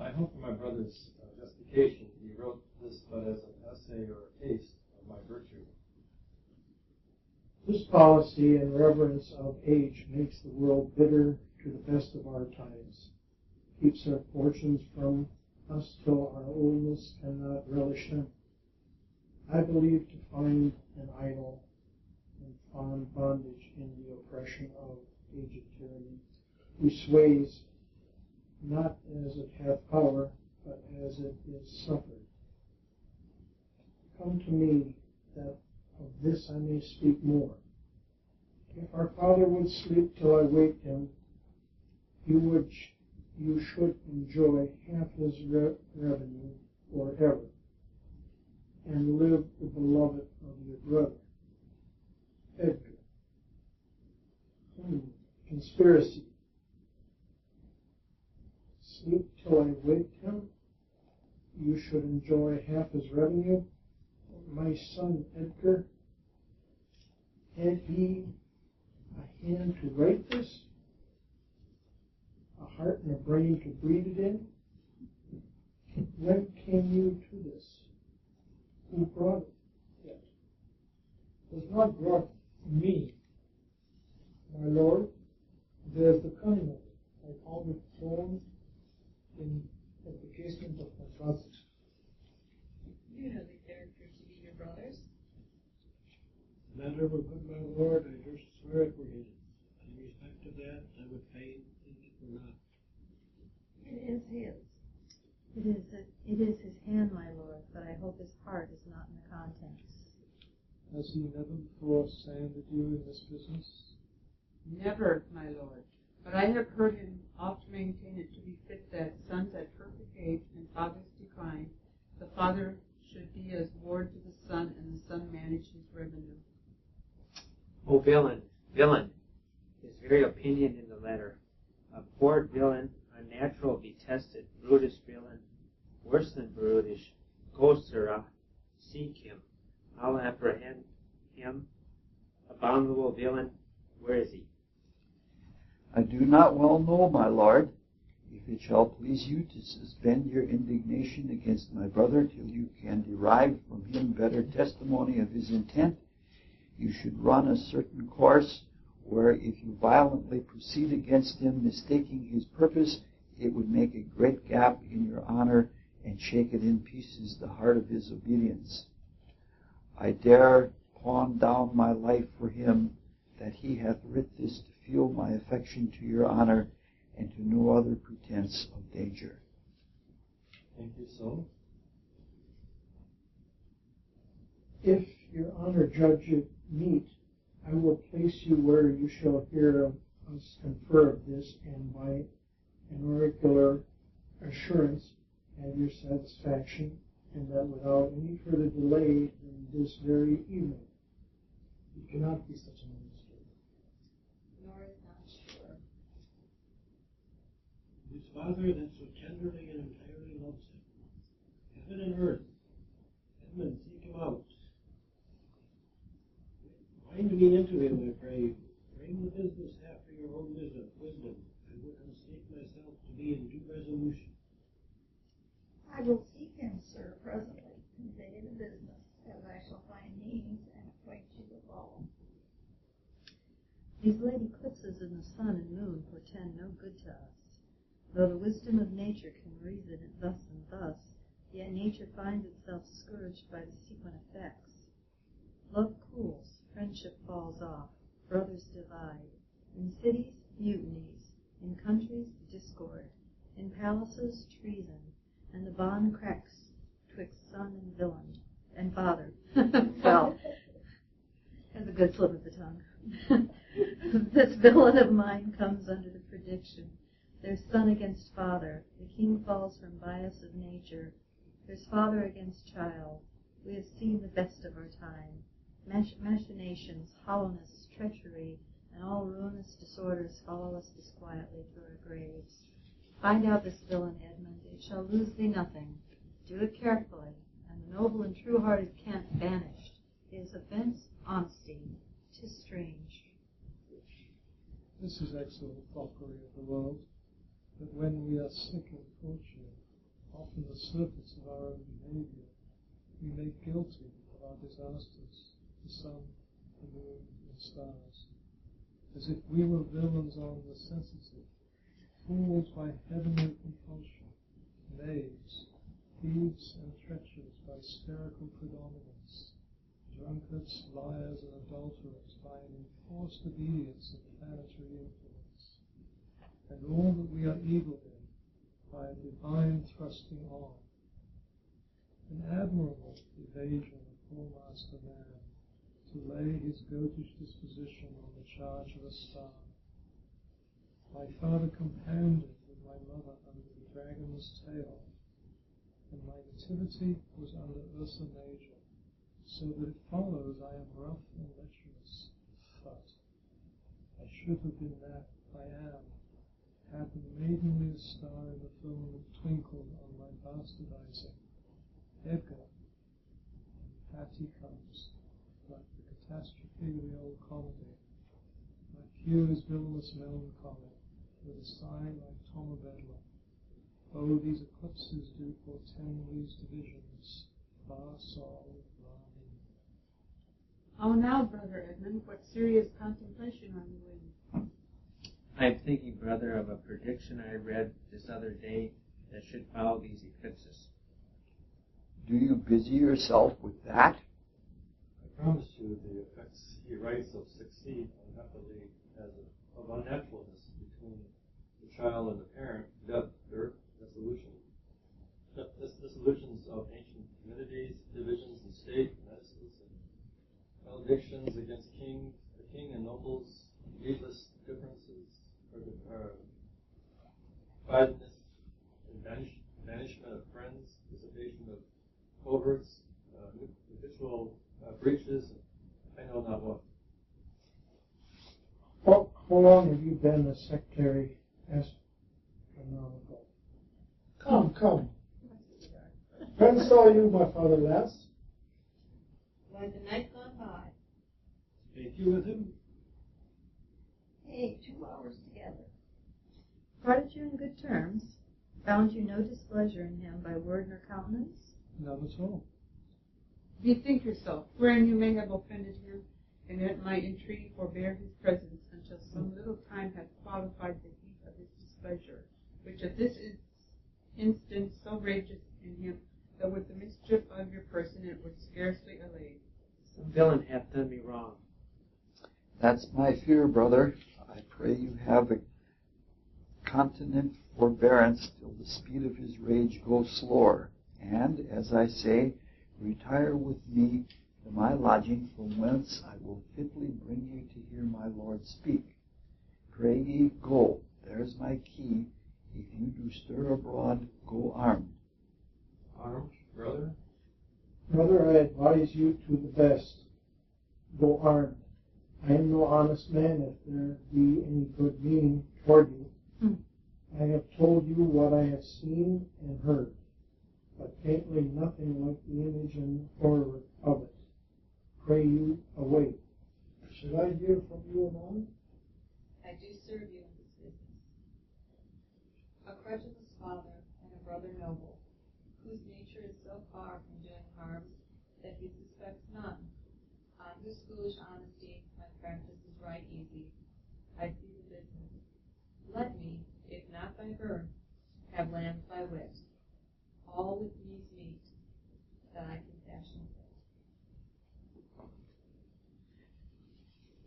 I hope for my brother's justification he wrote this but as an essay or a taste of my virtue. This policy and reverence of age makes the world bitter to the best of our times, keeps our fortunes from us till our oldness cannot relish them. I believe to find an idle and fond bondage in the oppression of aged tyranny, who sways not as it hath power, but as it is suffered. Come to me, that of this I may speak more. If our father would sleep till I wake him, you should enjoy half his revenue forever, and live the beloved of your brother. Edgar. Conspiracy. Sleep till I wake him, you should enjoy half his revenue. My son Edgar, had he a hand to write this, a heart and a brain to breathe it in? When came you to this? Who brought it yet? It was not brought to me, my lord. There's the cunning of it. I found it thrown in at the casement of my closet. You know the character to be your brother's. Matter were good, my lord, I durst swear it were his. In respect of that, I would fain think it were not. It is his. It is his hand, my lord, but I hope his heart is not in the contents. Has he never before sanded you in this business? Never, my lord. But I have heard him oft maintain it to be fit that sons at perfect age and fathers decline, the father should be as ward to the son, and the son manage his revenue. O villain, villain! His very opinion in the letter. Abhorred villain, unnatural, detested, brutish villain, worse than brutish. Go, sirrah, seek him. I'll apprehend him. Abominable villain, where is he? I do not well know, my lord. If it shall please you to suspend your indignation against my brother till you can derive from him better testimony of his intent, you should run a certain course, where if you violently proceed against him, mistaking his purpose, it would make a great gap in your honor, and and shaken in pieces the heart of his obedience. I dare pawn down my life for him, that he hath writ this to feel my affection to your honor, and to no other pretense of danger. Thank you, so. If your honor judge it meet, I will place you where you shall hear us confer of this, and by an oracular assurance have your satisfaction, and that without any further delay than this very evening. You cannot be such a minister. Nor is not sure. His Father that so tenderly and entirely loves him. Heaven and earth. Edmund, seek him out. Bind me into him, I pray. Frame the business after your own wisdom. I will constate myself to be in due resolution. I will seek him, sir, presently, convey the business, as I shall find means, and acquaint you with all. These late eclipses in the sun and moon portend no good to us. Though the wisdom of nature can reason it thus and thus, yet nature finds itself scourged by the sequent effects. Love cools, friendship falls off, brothers divide. In cities, mutinies. In countries, discord. In palaces, treason. And the bond cracks twixt son and villain, and father. Well, that's a good slip of the tongue. This villain of mine comes under the prediction. There's son against father. The king falls from bias of nature. There's father against child. We have seen the best of our time. Machinations, hollowness, treachery, and all ruinous disorders follow us disquietly to our graves. Find out this villain, Edmund. It shall lose thee nothing. Do it carefully, and the noble and true-hearted Kent banished. His offense, honesty. 'Tis strange. This is excellent foppery of the world, that when we are sick in fortune, often the surface of our own behavior, we make guilty of our disasters, the sun, the moon, and stars, as if we were villains on necessity, fools by heavenly compulsion, knaves, thieves and treacherous by spherical predominance, drunkards, liars, and adulterers by an enforced obedience of planetary influence, and all that we are evil in by a divine thrusting on. An admirable evasion of poor master man, to lay his goatish disposition on the charge of a star. My father compounded with my mother under the dragon's tail, and my nativity was under Ursa Major, so that it follows I am rough and lecherous. But I should have been that I am, had the maidenliest star in the firmament twinkled on my bastardizing. Edgar, Patty comes, like the catastrophe of the old comedy. My hue is villainous melancholy, with a sigh like Tom of Bedlam. Oh, these eclipses do portend these divisions, far Saul, far me. How now, Brother Edmund, what serious contemplation are you in? I am thinking, brother, of a prediction I read this other day that should follow these eclipses. Do you busy yourself with that? I promise you the effects he writes of succeed unhappily as of unnaturalness between the child and the parent, death, birth, dissolutions of ancient communities, divisions in state, medicines, and maledictions against the king and nobles, needless differences, dividedness, banishment of friends, dissipation of coverts, habitual breaches, I know not what. How long have you been a sectary astronomical? Come. When saw you, my father, last? Why, the night gone by. Spake you with him? Hey, 2 hours together. Parted you in good terms? Found you no displeasure in him by word nor countenance? None at all. Bethink yourself, wherein you may have offended him, and at my entreaty forbear his presence until some little time hath qualified the heat of his displeasure, which at this instant so rageth in him, that with the mischief of your person it would scarcely allay. Some villain hath done me wrong. That's my fear, brother. I pray you have a continent forbearance till the speed of his rage go slower, and, as I say, retire with me to my lodging, from whence I will fitly bring you to hear my Lord speak. Pray ye, go. There's my key. If you do stir abroad, go armed. Armed, brother? Brother, I advise you to the best. Go armed. I am no honest man if there be any good meaning toward you. I have told you what I have seen and heard, but faintly nothing like the image and horror of it. Pray you, await. Should I hear from you anon? I do serve you in this business. A credulous father and a brother noble, whose nature is so far from doing harms that he suspects none, on whose foolish honesty my practice is right easy, I see the business. Let me, if not by birth, have lambs by wit, all with me's meat, that I can fashion it.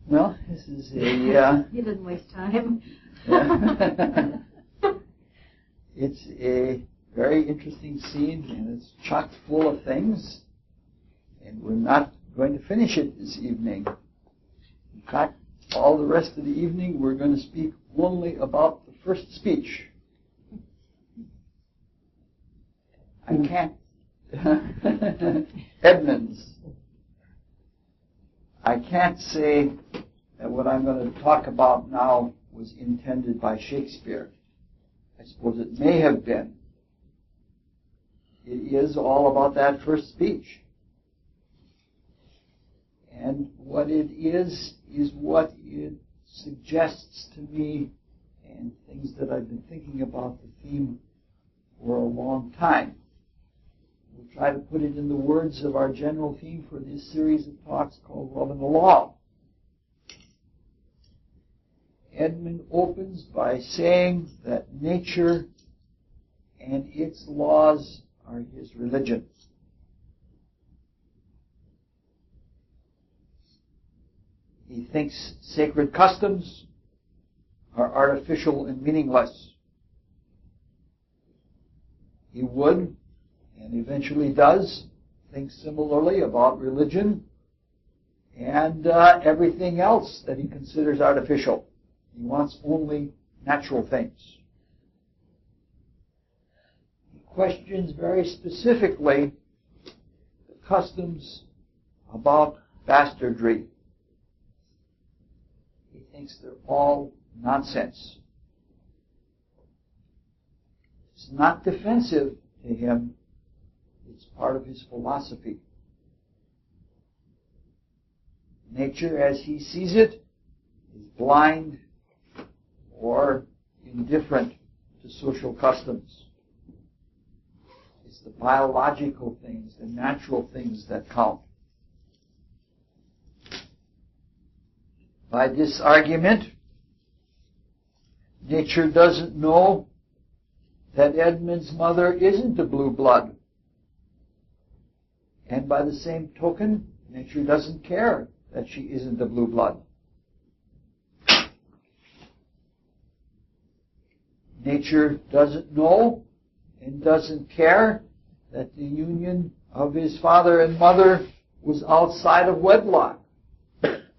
Well, this is a... He doesn't waste time. It's a very interesting scene, and it's chock full of things, and we're not going to finish it this evening. In fact, all the rest of the evening we're going to speak only about the first speech. I can't... Edmonds. I can't say that what I'm going to talk about now was intended by Shakespeare. I suppose it may have been. It is all about that first speech. And what it is what it suggests to me, and things that I've been thinking about the theme for a long time. We'll try to put it in the words of our general theme for this series of talks called Love and the Law. Edmund opens by saying that nature and its laws are his religion. He thinks sacred customs are artificial and meaningless. He would, and eventually does, think similarly about religion and everything else that he considers artificial. He wants only natural things. He questions very specifically the customs about bastardry. He thinks they're all nonsense. It's not defensive to him. It's part of his philosophy. Nature, as he sees it, is blind or indifferent to social customs. It's the biological things, the natural things that count. By this argument, nature doesn't know that Edmund's mother isn't a blue blood. And by the same token, nature doesn't care that she isn't a blue blood. Nature doesn't know and doesn't care that the union of his father and mother was outside of wedlock.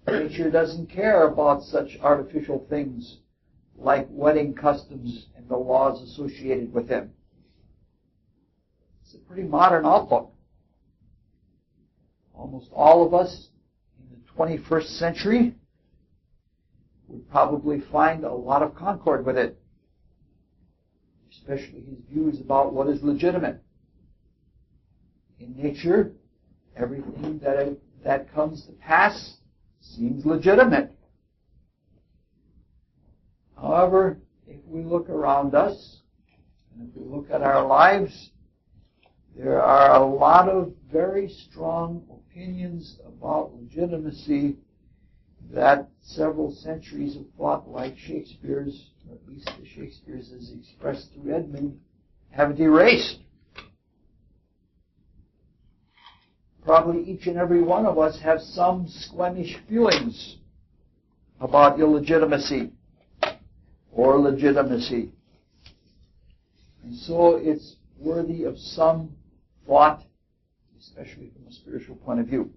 Nature doesn't care about such artificial things like wedding customs and the laws associated with them. It's a pretty modern outlook. Almost all of us in the 21st century would probably find a lot of concord with it, especially his views about what is legitimate. In nature, everything that comes to pass seems legitimate. However, if we look around us, and if we look at our lives, there are a lot of very strong opinions about legitimacy that several centuries of thought like Shakespeare's, or at least the Shakespeare's as expressed through Edmund, have erased. probably each and every one of us have some squeamish feelings about illegitimacy or legitimacy. And so it's worthy of some thought, especially from a spiritual point of view.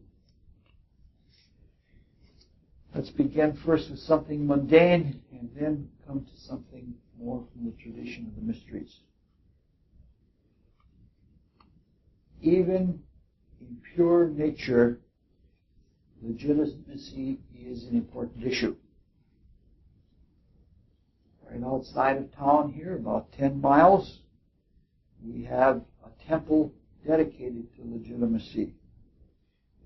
Let's begin first with something mundane and then come to something more from the tradition of the mysteries. Even in pure nature, legitimacy is an important issue. Right outside of town here, about 10 miles, we have a temple dedicated to legitimacy.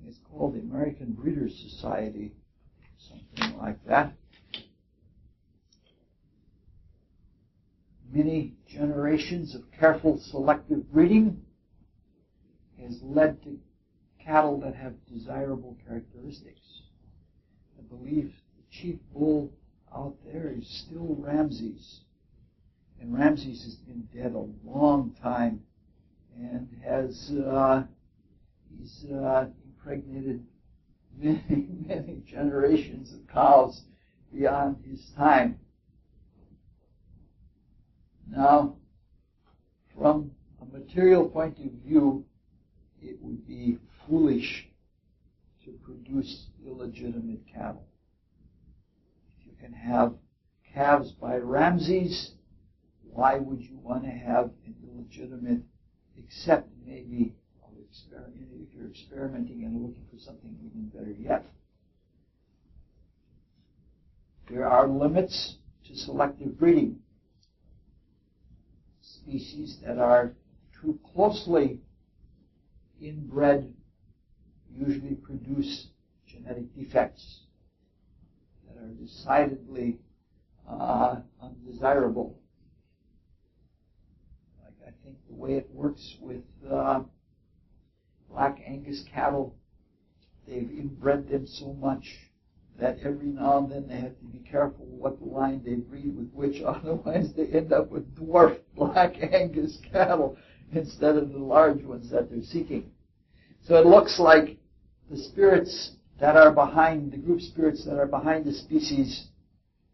It's called the American Breeders' Society, something like that. Many generations of careful selective breeding has led to cattle that have desirable characteristics. I believe the chief bull out there is still Ramses. And Ramses has been dead a long time and has he's impregnated many generations of cows beyond his time. Now, from a material point of view, it would be foolish to produce illegitimate cattle. If you can have calves by Ramses, why would you want to have an illegitimate, except maybe if you're experimenting and looking for something even better yet? There are limits to selective breeding. Species that are too closely inbred usually produce genetic defects that are decidedly undesirable. Like I think the way it works with Black Angus cattle, they've inbred them so much that every now and then they have to be careful what line they breed with which, otherwise they end up with dwarf Black Angus cattle instead of the large ones that they're seeking. So it looks like the spirits that are behind, the group spirits that are behind the species,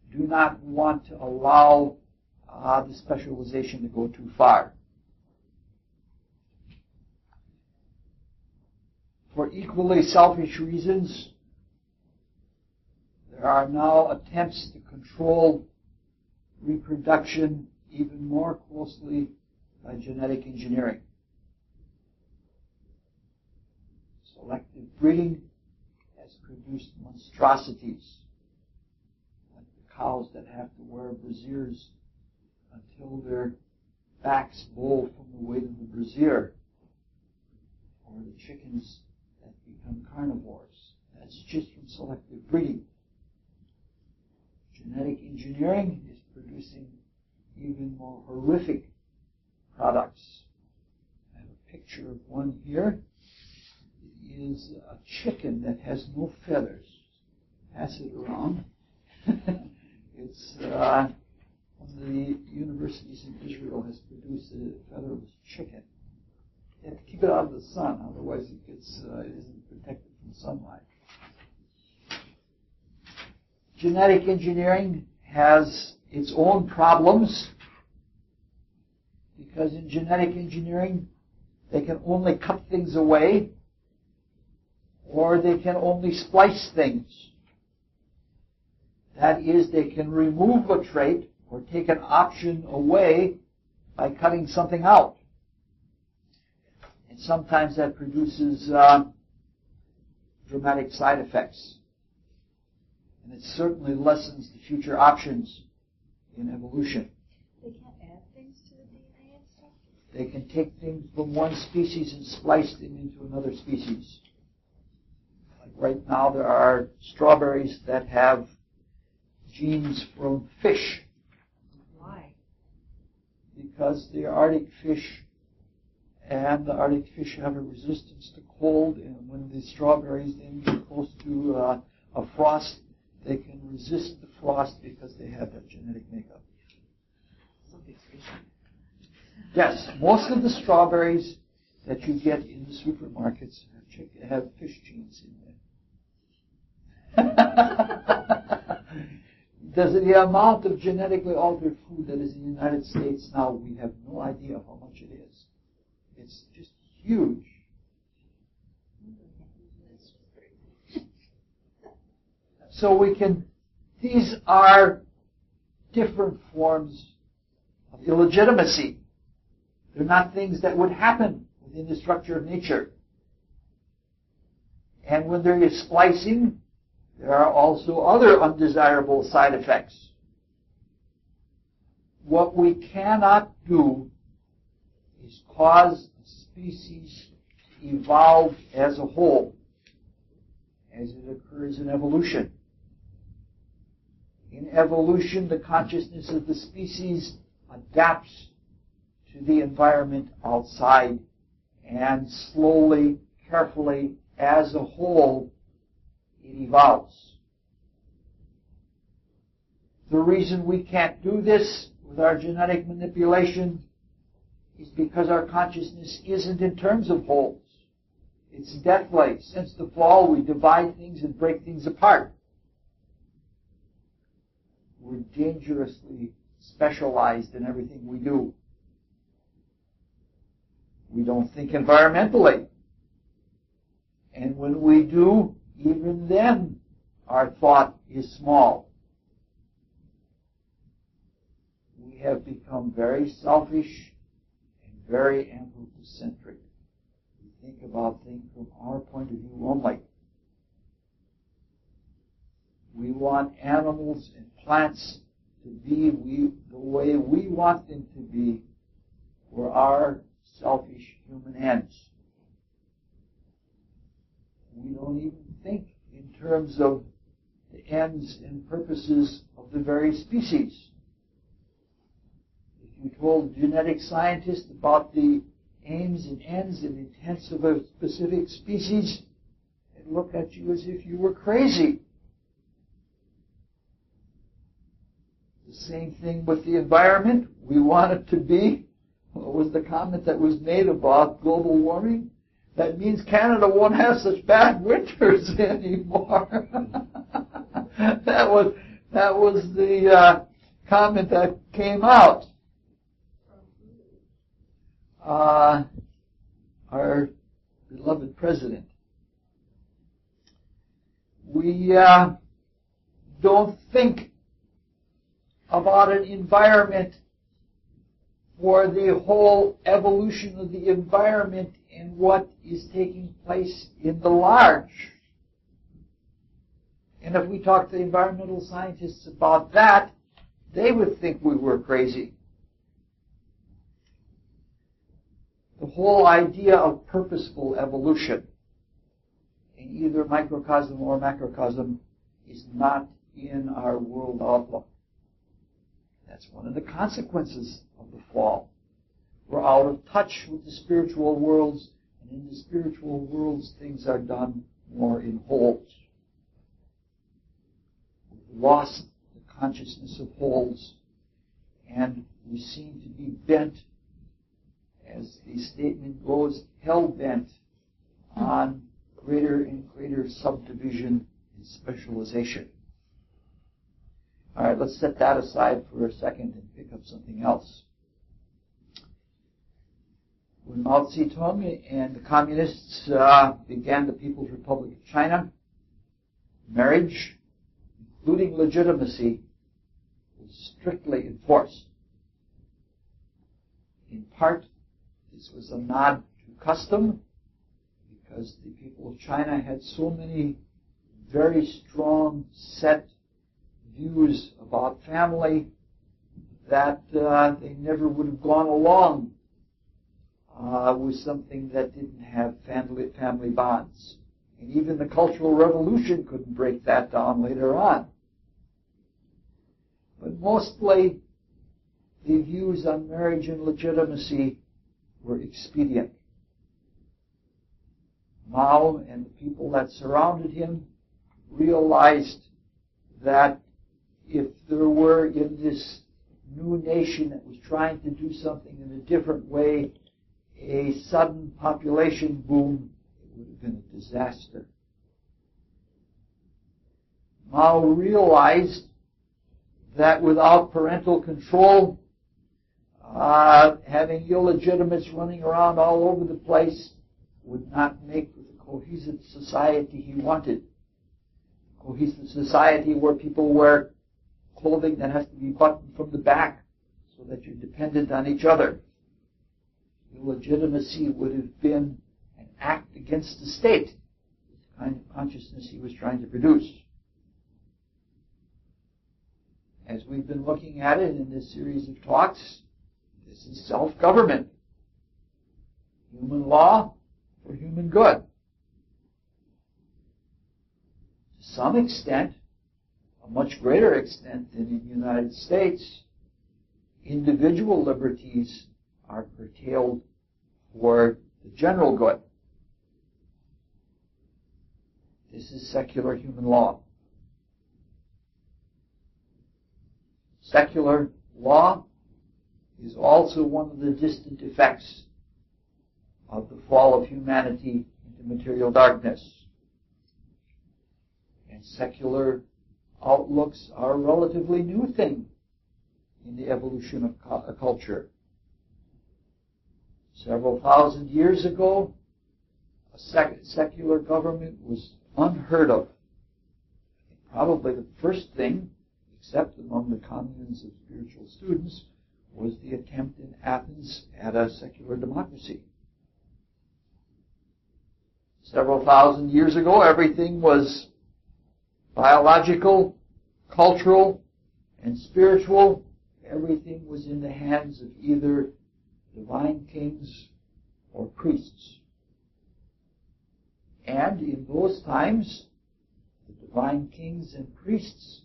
do not want to allow the specialization to go too far. For equally selfish reasons, there are now attempts to control reproduction even more closely by genetic engineering. Selective breeding has produced monstrosities, like the cows that have to wear brassieres until their backs bowl from the weight of the brassiere, or the chickens that become carnivores. That's just from selective breeding. Genetic engineering is producing even more horrific products. I have a picture of one here. It is a chicken that has no feathers. Pass it around. It's one of the universities in Israel has produced a featherless chicken. You have to keep it out of the sun, otherwise it isn't protected from sunlight. Genetic engineering has its own problems because in genetic engineering they can only cut things away or they can only splice things. That is, they can remove a trait or take an option away by cutting something out. And sometimes that produces dramatic side effects. And it certainly lessens the future options in evolution. They can't add things to the DNA and stuff? They can take things from one species and splice them into another species. Like right now there are strawberries that have genes from fish. Why? Because the Arctic fish and the Arctic fish have a resistance to cold, and when the strawberries then get close to a frost, they can resist the frost because they have that genetic makeup. Yes, most of the strawberries that you get in the supermarkets have fish genes in them. The amount of genetically altered food that is in the United States now, we have no idea how much it is. It's just huge. So these are different forms of illegitimacy. They're not things that would happen within the structure of nature. And when there is splicing, there are also other undesirable side effects. What we cannot do is cause a species to evolve as a whole, as it occurs in evolution. In evolution, the consciousness of the species adapts to the environment outside, and slowly, carefully, as a whole, it evolves. The reason we can't do this with our genetic manipulation is because our consciousness isn't in terms of wholes. It's deathly. Since the fall, we divide things and break things apart. We're dangerously specialized in everything we do. We don't think environmentally. And when we do, even then, our thought is small. We have become very selfish and very anthropocentric. We think about things from our point of view only. We want animals and plants to be the way we want them to be for our selfish human ends. We don't even think in terms of the ends and purposes of the very species. If you told a genetic scientist about the aims and ends and intents of a specific species, they'd look at you as if you were crazy. The same thing with the environment. We want it to be, what was the comment that was made about global warming? That means Canada won't have such bad winters anymore. That was the comment that came out. Our beloved president. We don't think about an environment for the whole evolution of the environment and what is taking place in the large. And if we talk to the environmental scientists about that, they would think we were crazy. The whole idea of purposeful evolution in either microcosm or macrocosm is not in our world outlook. That's one of the consequences of the fall. We're out of touch with the spiritual worlds, and in the spiritual worlds things are done more in wholes. We've lost the consciousness of wholes, and we seem to be bent, as the statement goes, hell-bent on greater and greater subdivision and specialization. All right, let's set that aside for a second and pick up something else. When Mao Zedong and the communists began the People's Republic of China, marriage, including legitimacy, was strictly enforced. In part, this was a nod to custom, because the people of China had so many very strong set views about family that they never would have gone along with something that didn't have family bonds. And even the Cultural Revolution couldn't break that down later on. But mostly, the views on marriage and legitimacy were expedient. Mao and the people that surrounded him realized that if there were in this new nation that was trying to do something in a different way, a sudden population boom, it would have been a disaster. Mao realized that without parental control, having illegitimates running around all over the place would not make the cohesive society he wanted. Cohesive society where people wear clothing that has to be buttoned from the back so that you're dependent on each other. Illegitimacy would have been an act against the state, the kind of consciousness he was trying to produce. As we've been looking at it in this series of talks, this is self-government. Human law for human good. To some extent, a much greater extent than in the United States, individual liberties are curtailed for the general good. This is secular human law. Secular law is also one of the distant effects of the fall of humanity into material darkness. And secular outlooks are a relatively new thing in the evolution of a culture. Several thousand years ago, a secular government was unheard of. Probably the first thing, except among the communes of spiritual students, was the attempt in Athens at a secular democracy. Several thousand years ago, everything was biological, cultural, and spiritual. Everything was in the hands of either divine kings or priests. And in those times, the divine kings and priests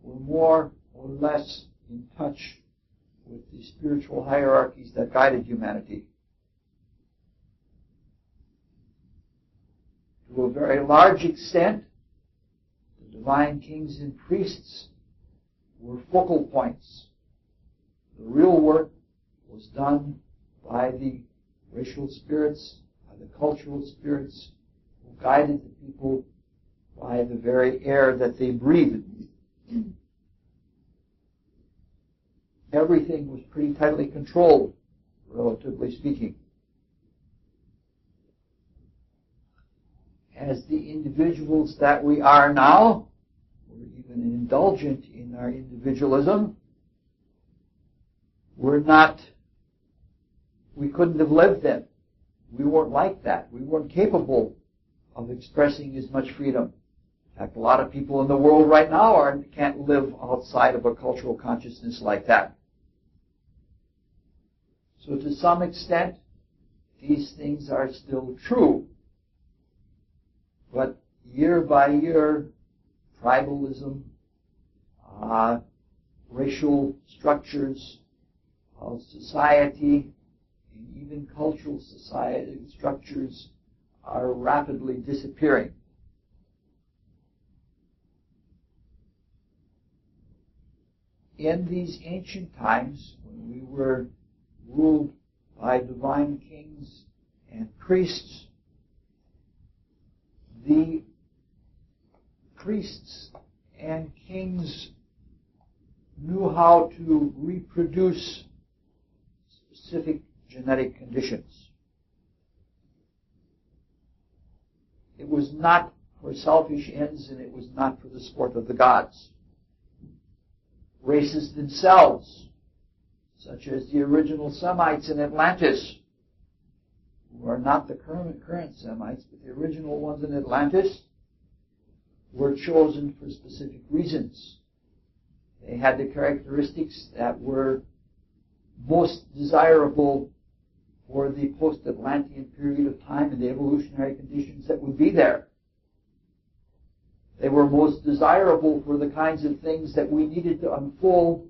were more or less in touch with the spiritual hierarchies that guided humanity. To a very large extent, the divine kings and priests were focal points. The real work was done by the racial spirits, by the cultural spirits, who guided the people by the very air that they breathed. Everything was pretty tightly controlled, relatively speaking. As the individuals that we are now, we're even indulgent in our individualism. We couldn't have lived then. We weren't like that. We weren't capable of expressing as much freedom. In fact, a lot of people in the world right now can't live outside of a cultural consciousness like that. So to some extent, these things are still true. But year by year, tribalism, racial structures of society, and even cultural society structures are rapidly disappearing. In these ancient times, when we were ruled by divine kings and priests, the priests and kings knew how to reproduce specific genetic conditions. It was not for selfish ends, and it was not for the sport of the gods. Races themselves, such as the original Semites in Atlantis, who are not the current Semites, but the original ones in Atlantis, were chosen for specific reasons. They had the characteristics that were most desirable for the post-Atlantean period of time and the evolutionary conditions that would be there. They were most desirable for the kinds of things that we needed to unfold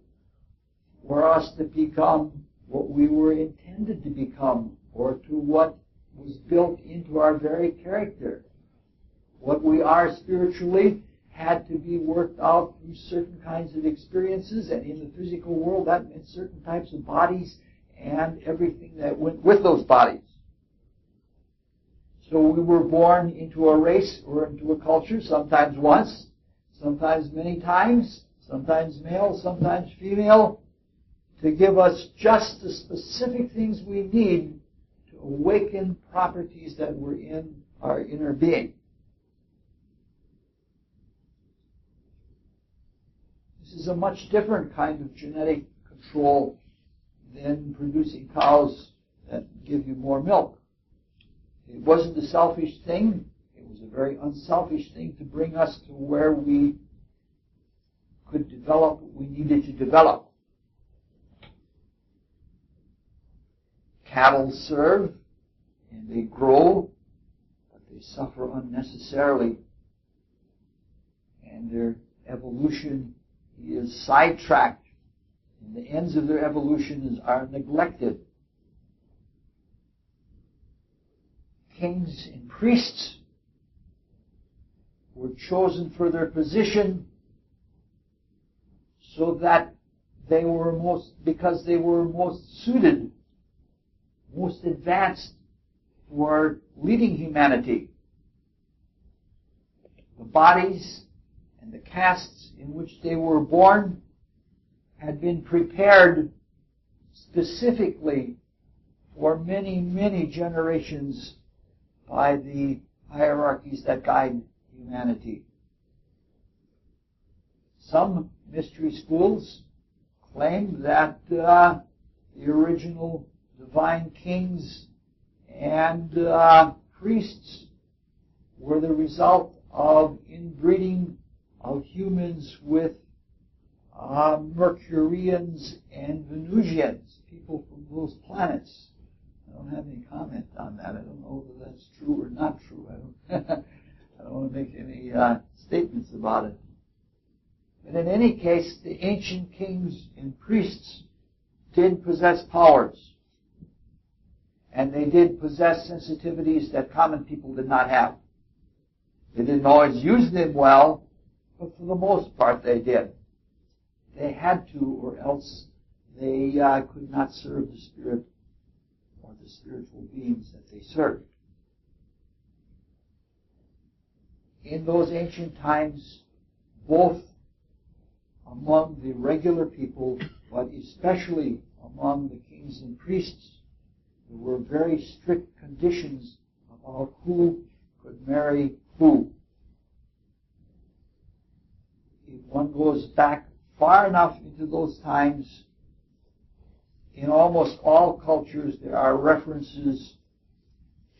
for us to become what we were intended to become, or to what was built into our very character. What we are spiritually had to be worked out through certain kinds of experiences, and in the physical world that meant certain types of bodies and everything that went with those bodies. So we were born into a race or into a culture, sometimes once, sometimes many times, sometimes male, sometimes female, to give us just the specific things we need to awaken properties that were in our inner being. This is a much different kind of genetic control than producing cows that give you more milk. It wasn't a selfish thing. It was a very unselfish thing to bring us to where we could develop what we needed to develop. Cattle serve and they grow, but they suffer unnecessarily. And their evolution is sidetracked. And the ends of their evolution are neglected. Kings and priests were chosen for their position so that because they were most suited, most advanced for leading humanity. The bodies and the castes in which they were born had been prepared specifically for many, many generations by the hierarchies that guide humanity. Some mystery schools claim that the original divine kings and priests were the result of inbreeding of humans with Mercurians and Venusians, people from those planets. I don't have any comment on that. I don't know whether that's true or not true. I don't want to make any statements about it. But in any case, the ancient kings and priests did possess powers. And they did possess sensitivities that common people did not have. They didn't always use them well, but for the most part they did. They had to, or else they could not serve the spirit or the spiritual beings that they served. In those ancient times, both among the regular people, but especially among the kings and priests, there were very strict conditions about who could marry who. If one goes back far enough into those times, in almost all cultures there are references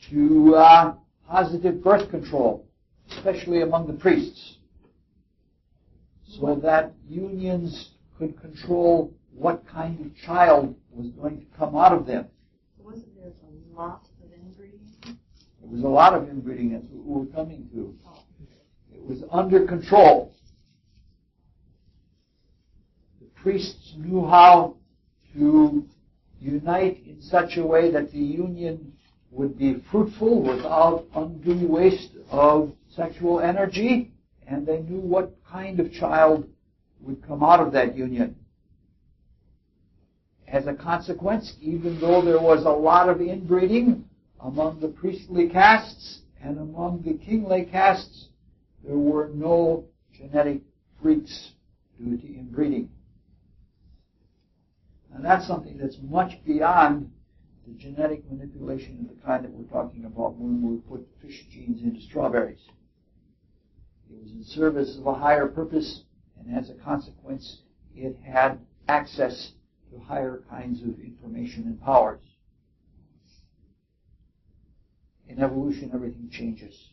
to positive birth control, especially among the priests, so that unions could control what kind of child was going to come out of them. Wasn't there a lot of inbreeding? There was a lot of inbreeding. That's what we're coming to. It was under control. The priests knew how to unite in such a way that the union would be fruitful without undue waste of sexual energy, and they knew what kind of child would come out of that union. As a consequence, even though there was a lot of inbreeding among the priestly castes and among the kingly castes, there were no genetic freaks due to inbreeding. And that's something that's much beyond the genetic manipulation of the kind that we're talking about when we put fish genes into strawberries. It was in service of a higher purpose, and as a consequence, it had access to higher kinds of information and powers. In evolution, everything changes.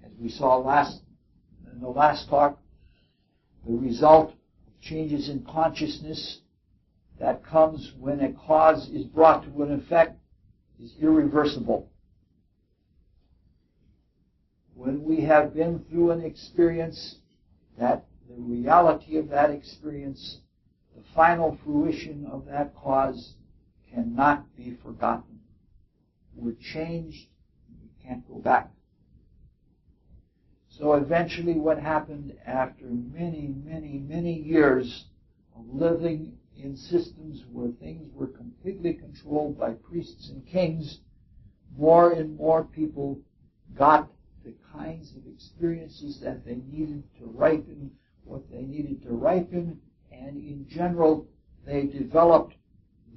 As we saw in the last talk, the result of changes in consciousness that comes when a cause is brought to an effect is irreversible. When we have been through an experience, that the reality of that experience, the final fruition of that cause, cannot be forgotten. We're changed, we can't go back. So eventually what happened after many, many, many years of living in systems where things were completely controlled by priests and kings, more and more people got the kinds of experiences that they needed to ripen what they needed to ripen, and in general, they developed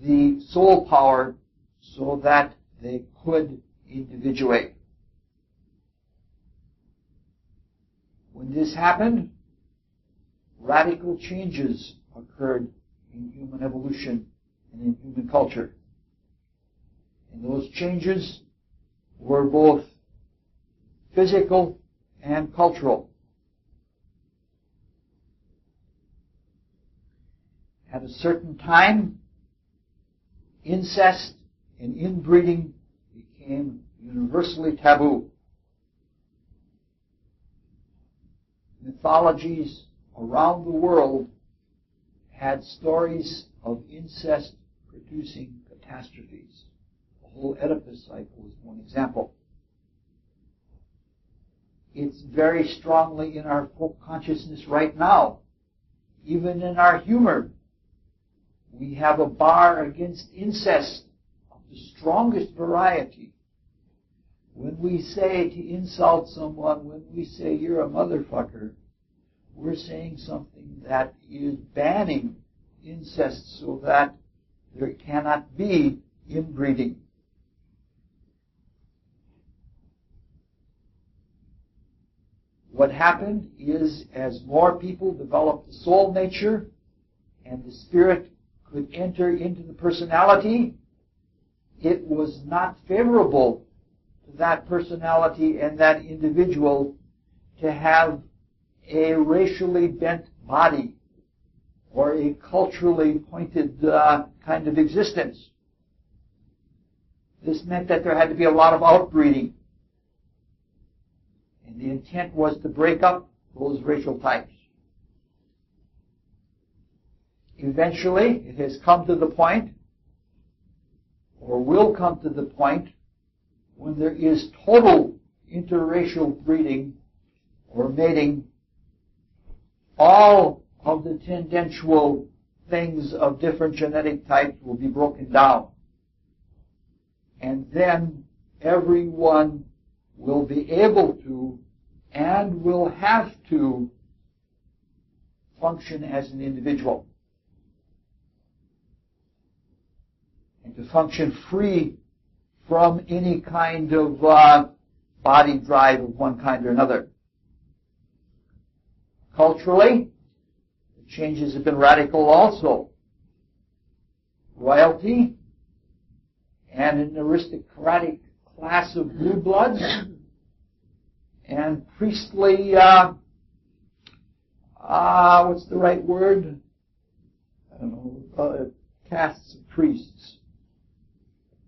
the soul power so that they could individuate. When this happened, radical changes occurred in human evolution and in human culture. And those changes were both physical and cultural. At a certain time, incest and inbreeding became universally taboo. Mythologies around the world had stories of incest producing catastrophes. The whole Oedipus cycle is one example. It's very strongly in our folk consciousness right now. Even in our humor, we have a bar against incest of the strongest variety. When we say to insult someone, when we say you're a motherfucker, we're saying something that is banning incest so that there cannot be inbreeding. What happened is, as more people developed the soul nature and the spirit could enter into the personality, it was not favorable to that personality and that individual to have a racially bent body or a culturally pointed kind of existence. This meant that there had to be a lot of outbreeding. And the intent was to break up those racial types. Eventually, it has come to the point, or will come to the point, when there is total interracial breeding or mating. All of the tendential things of different genetic types will be broken down. And then everyone will be able to and will have to function as an individual. And to function free from any kind of body drive of one kind or another. Culturally, the changes have been radical also. Royalty and an aristocratic class of blue bloods and priestly, what's the right word? I don't know, castes of priests.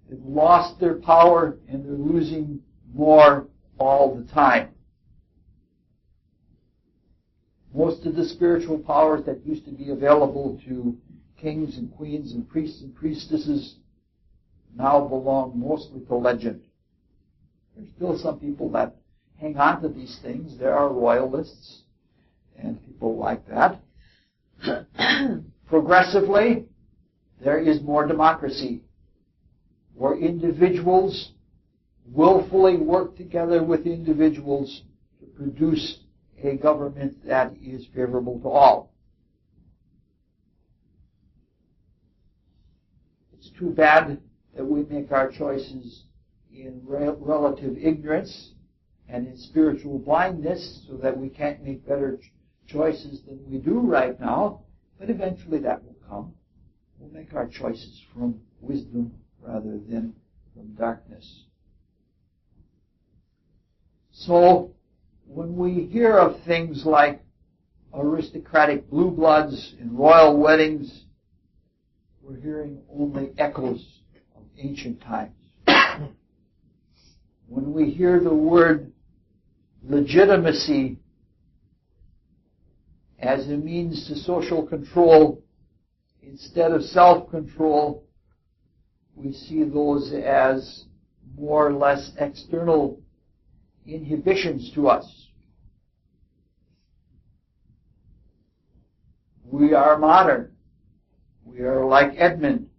They've lost their power and they're losing more all the time. Most of the spiritual powers that used to be available to kings and queens and priests and priestesses now belong mostly to legend. There's still some people that hang on to these things. There are royalists and people like that. Progressively, there is more democracy, where individuals willfully work together with individuals to produce a government that is favorable to all. It's too bad that we make our choices in relative ignorance and in spiritual blindness so that we can't make better choices than we do right now, but eventually that will come. We'll make our choices from wisdom rather than from darkness. So, when we hear of things like aristocratic blue bloods and royal weddings, we're hearing only echoes of ancient times. When we hear the word legitimacy as a means to social control instead of self-control, we see those as more or less external inhibitions to us. We are modern. We are like Edmund.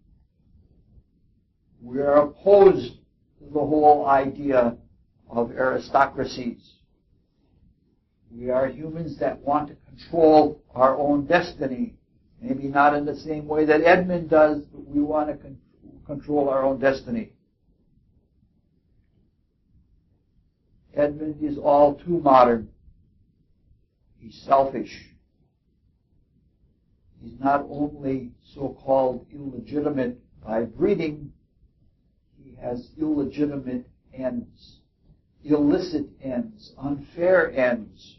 We are opposed to the whole idea of aristocracies. We are humans that want to control our own destiny. Maybe not in the same way that Edmund does, but we want to control our own destiny. Edmund is all too modern. He's selfish. He's not only so-called illegitimate by breeding, he has illegitimate ends, illicit ends, unfair ends.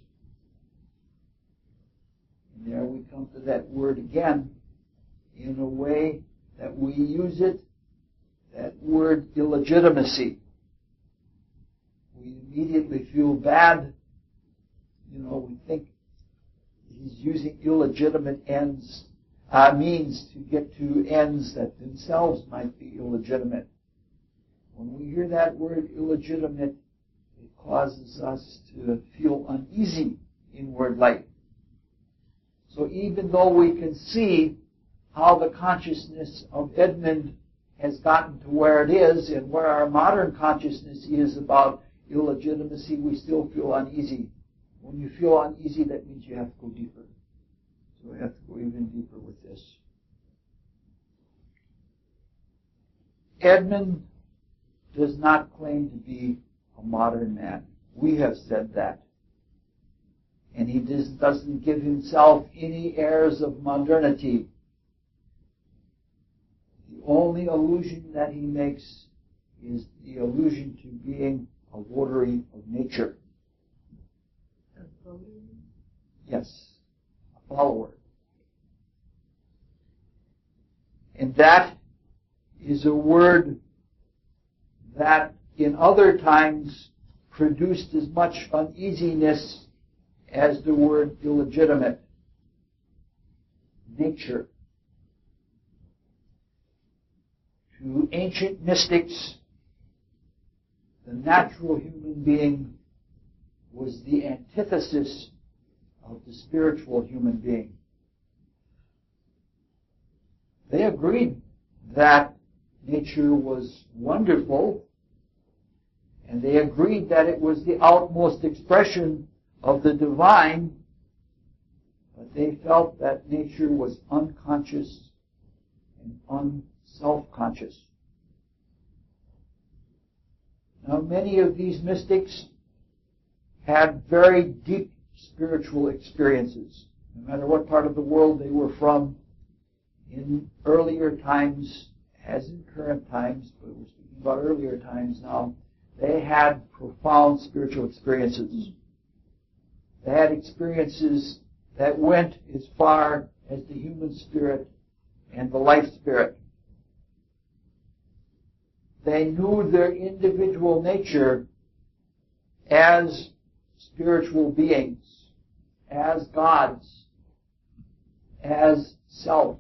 And there we come to that word again, in a way that we use it, that word illegitimacy. We immediately feel bad. We think he's using illegitimate means to get to ends that themselves might be illegitimate. When we hear that word illegitimate, it causes us to feel uneasy inward life. So even though we can see how the consciousness of Edmund has gotten to where it is and where our modern consciousness is about illegitimacy, we still feel uneasy. When you feel uneasy, that means you have to go deeper. So we have to go even deeper with this. Edmund does not claim to be a modern man. We have said that. And he doesn't give himself any airs of modernity. The only allusion that he makes is the allusion to being a votary of nature. Yes, a follower. And that is a word that in other times produced as much uneasiness as the word illegitimate. Nature. To ancient mystics, the natural human being was the antithesis of the spiritual human being. They agreed that nature was wonderful, and they agreed that it was the outmost expression of the divine, but they felt that nature was unconscious and unself-conscious. Now, many of these mystics had very deep spiritual experiences. No matter what part of the world they were from, in earlier times, as in current times, but we're speaking about earlier times now, they had profound spiritual experiences. They had experiences that went as far as the human spirit and the life spirit. They knew their individual nature as spiritual beings, as gods, as self,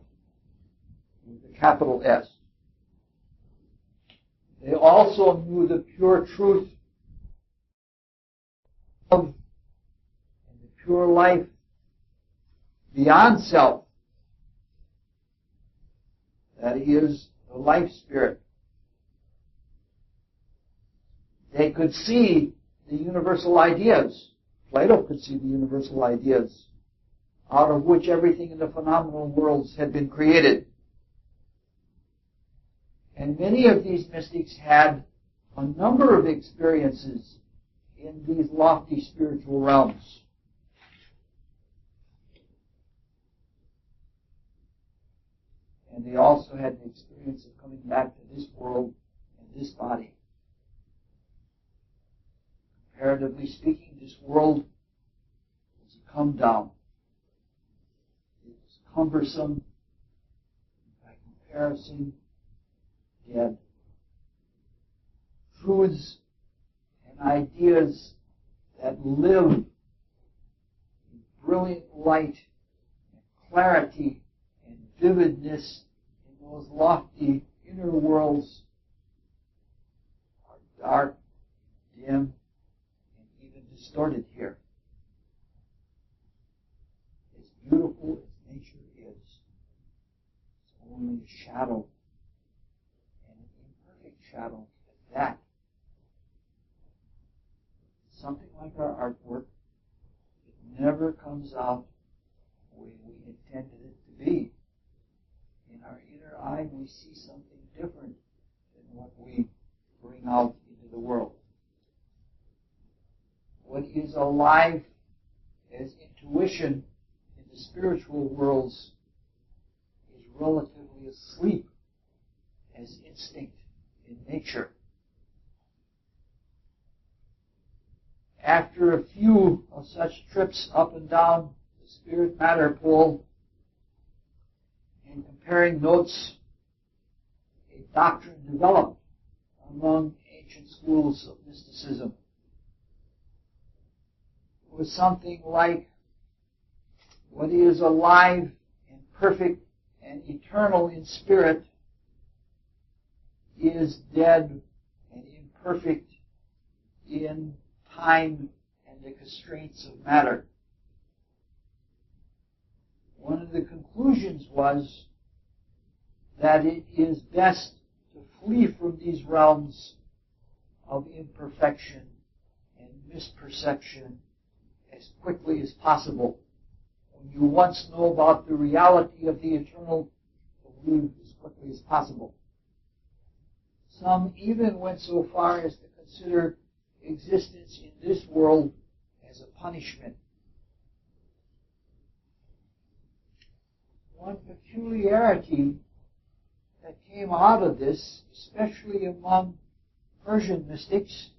with a capital S. They also knew the pure truth of and the pure life beyond self. That is the life spirit. They could see the universal ideas. Plato could see the universal ideas out of which everything in the phenomenal worlds had been created. And many of these mystics had a number of experiences in these lofty spiritual realms. And they also had the experience of coming back to this world and this body. Comparatively speaking, this world was a come down. It was cumbersome, by comparison, dead. Truths and ideas that live in brilliant light and clarity and vividness in those lofty inner worlds are dark, dim, distorted here. As beautiful as nature is, it's only a shadow, and an imperfect shadow at that. Something like our artwork, it never comes out the way we intended it to be. In our inner eye, we see something different than what we bring out into the world. What is alive as intuition in the spiritual worlds is relatively asleep as instinct in nature. After a few of such trips up and down the spirit-matter pole and comparing notes, a doctrine developed among ancient schools of mysticism. It was something like what is alive and perfect and eternal in spirit is dead and imperfect in time and the constraints of matter. One of the conclusions was that it is best to flee from these realms of imperfection and misperception as quickly as possible. When you once know about the reality of the eternal, to leave as quickly as possible. Some even went so far as to consider existence in this world as a punishment. One peculiarity that came out of this, especially among Persian mystics,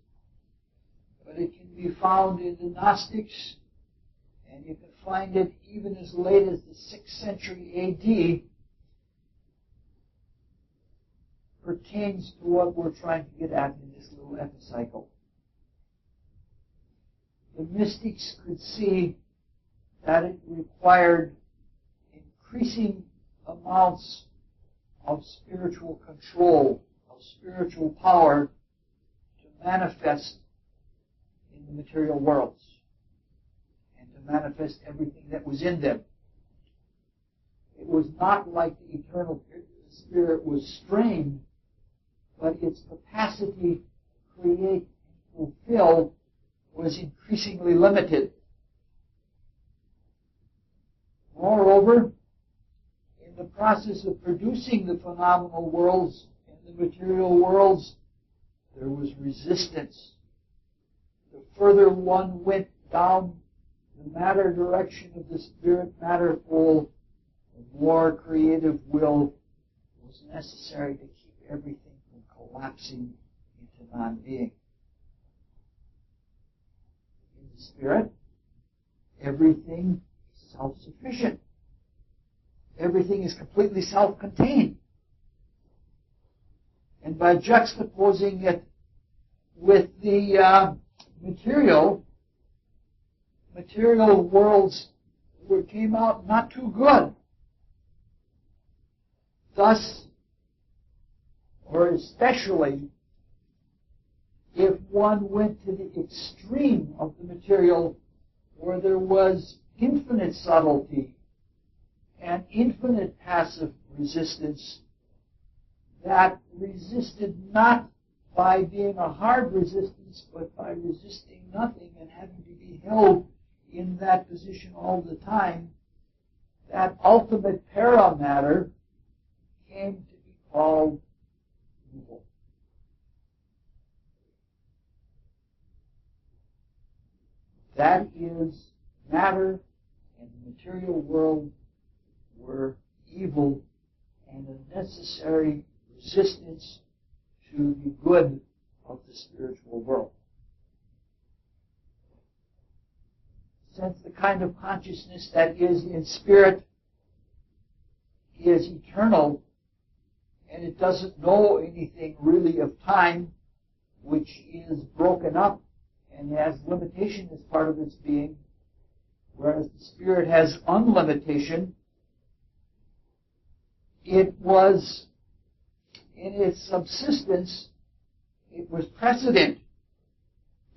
but it can be found in the Gnostics, and you can find it even as late as the 6th century A.D., pertains to what we're trying to get at in this little epicycle. The mystics could see that it required increasing amounts of spiritual control, of spiritual power to manifest in the material worlds and to manifest everything that was in them. It was not like the eternal spirit was strained, but its capacity to create and fulfill was increasingly limited. Moreover, in the process of producing the phenomenal worlds and the material worlds, there was resistance. The further one went down the matter direction of the spirit-matter pole, the more creative will was necessary to keep everything from collapsing into non-being. In the spirit, everything is self-sufficient. Everything is completely self-contained. And by juxtaposing it with the material worlds came out not too good. Thus, or especially, if one went to the extreme of the material where there was infinite subtlety and infinite passive resistance, that resisted not by being a hard resistance, but by resisting nothing and having to be held in that position all the time, that ultimate paramatter came to be called evil. That is, matter and the material world were evil and a necessary resistance to the good of the spiritual world. Since the kind of consciousness that is in spirit is eternal, and it doesn't know anything really of time, which is broken up and has limitation as part of its being, whereas the spirit has unlimitation, it was, in its subsistence, it was precedent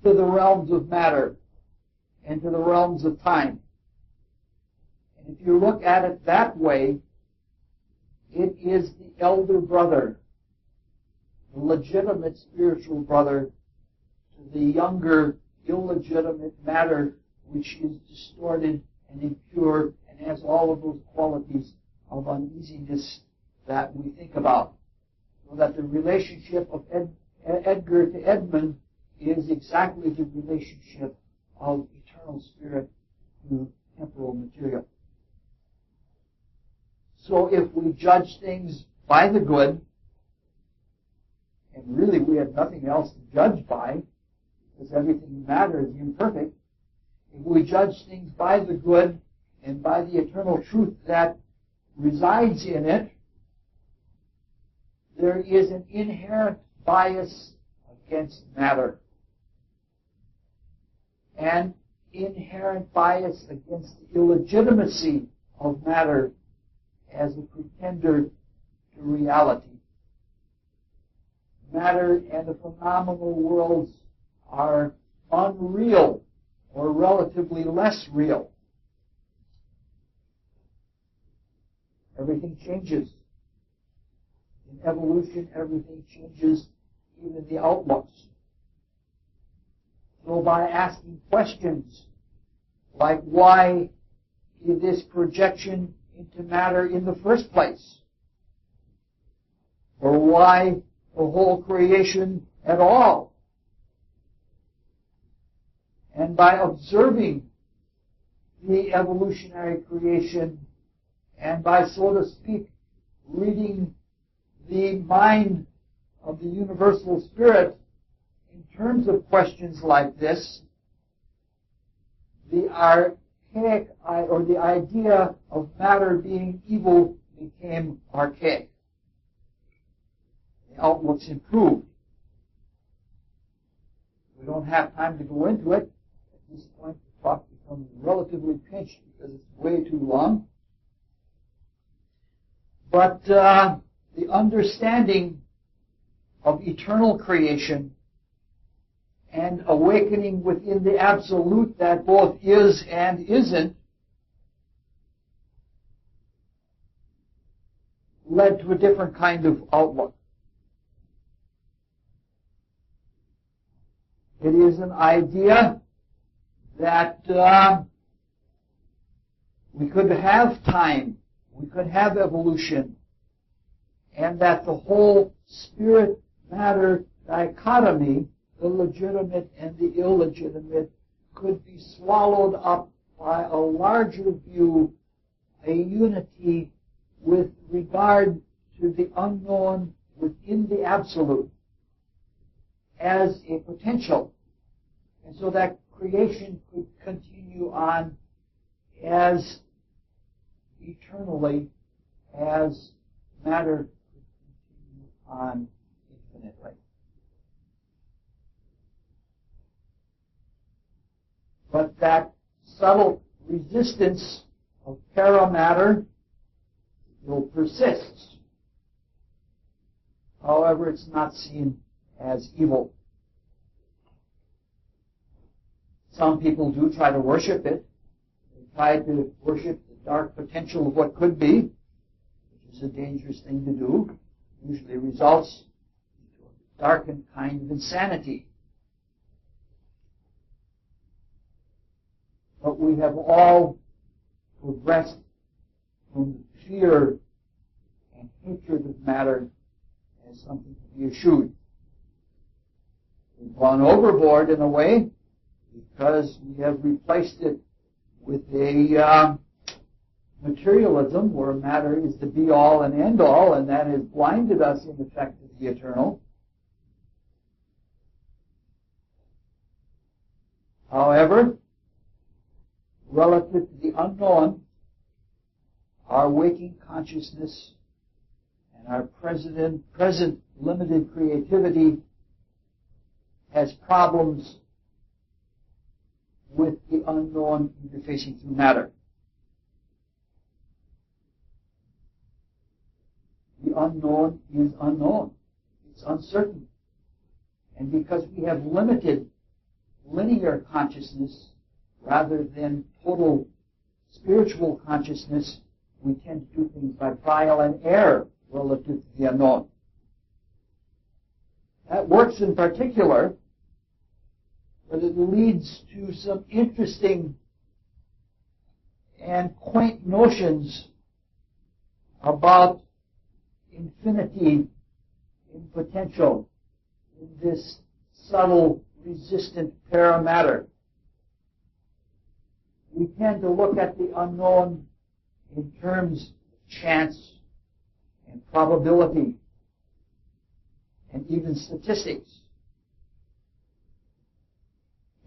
to the realms of matter and to the realms of time. And if you look at it that way, It is the elder brother, the legitimate spiritual brother, to the younger, illegitimate matter, which is distorted and impure and has all of those qualities of uneasiness that we think about. So that the relationship of Edgar to Edmund is exactly the relationship of eternal spirit to temporal material. So if we judge things by the good, and really we have nothing else to judge by, because everything matter is imperfect, if we judge things by the good and by the eternal truth that resides in it, there is an inherent bias against matter, and inherent bias against the illegitimacy of matter as a pretender to reality. Matter and the phenomenal worlds are unreal or relatively less real. Everything changes. In evolution, everything changes, even the outlooks. So by asking questions like, why is this projection into matter in the first place? Or why the whole creation at all? And by observing the evolutionary creation and by, so to speak, reading the mind of the universal spirit in terms of questions like this, the archaic, or the idea of matter being evil became archaic. The outlook's improved. We don't have time to go into it. At this point, the talk becomes relatively pinched because it's way too long. But the understanding of eternal creation and awakening within the absolute that both is and isn't led to a different kind of outlook. It is an idea that we could have time, we could have evolution, and that the whole spirit-matter dichotomy, the legitimate and the illegitimate, could be swallowed up by a larger view, a unity with regard to the unknown within the absolute as a potential. And so that creation could continue on as eternally as matter could continue on infinitely. But that subtle resistance of paramatter will persist. However, it's not seen as evil. Some people do try to worship it. They try to worship the dark potential of what could be, which is a dangerous thing to do. It usually results in a darkened kind of insanity. But we have all progressed from the fear and hatred of matter as something to be eschewed. We've gone overboard in a way because we have replaced it with a materialism where matter is the be-all and end-all, and that has blinded us in effect of the eternal. However, relative to the unknown, our waking consciousness and our present limited creativity has problems with the unknown interfacing through matter. The unknown is unknown. It's uncertain. And because we have limited linear consciousness rather than total spiritual consciousness, we tend to do things by trial and error relative to the unknown. That works in particular, but it leads to some interesting and quaint notions about infinity in potential in this subtle, resistant paramatter. We tend to look at the unknown in terms of chance and probability and even statistics.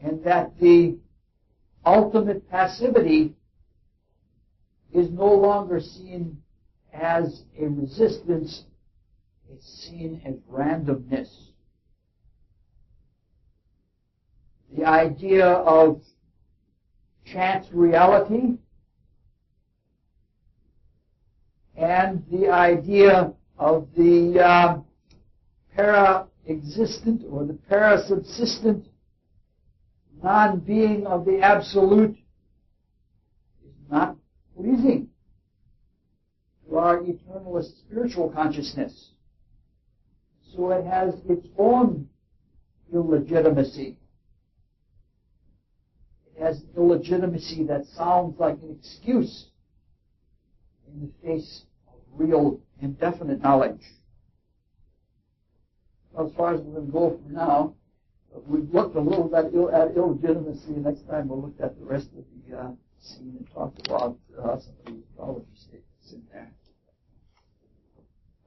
And that the ultimate passivity is no longer seen as a resistance, it's seen as randomness. The idea of chance reality and the idea of the para-existent or the para-subsistent non-being of the absolute is not pleasing to our eternalist spiritual consciousness. So it has its own illegitimacy. It has illegitimacy that sounds like an excuse in the face of real and definite knowledge. Well, as far as we're going to go from now, we've looked a little bit at illegitimacy. Next time we'll look at the rest of the scene and talk about some of the astrology statements in there.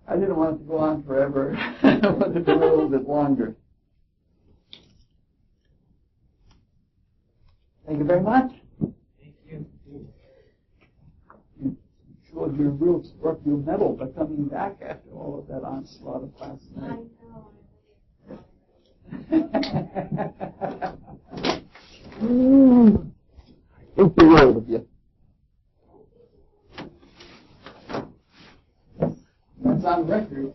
I didn't want it to go on forever. I wanted to go a little bit longer. Thank you very much. Thank you. You showed your real Scorpio mettle by coming back after all of that onslaught of last night. Think the world of you. That's on record.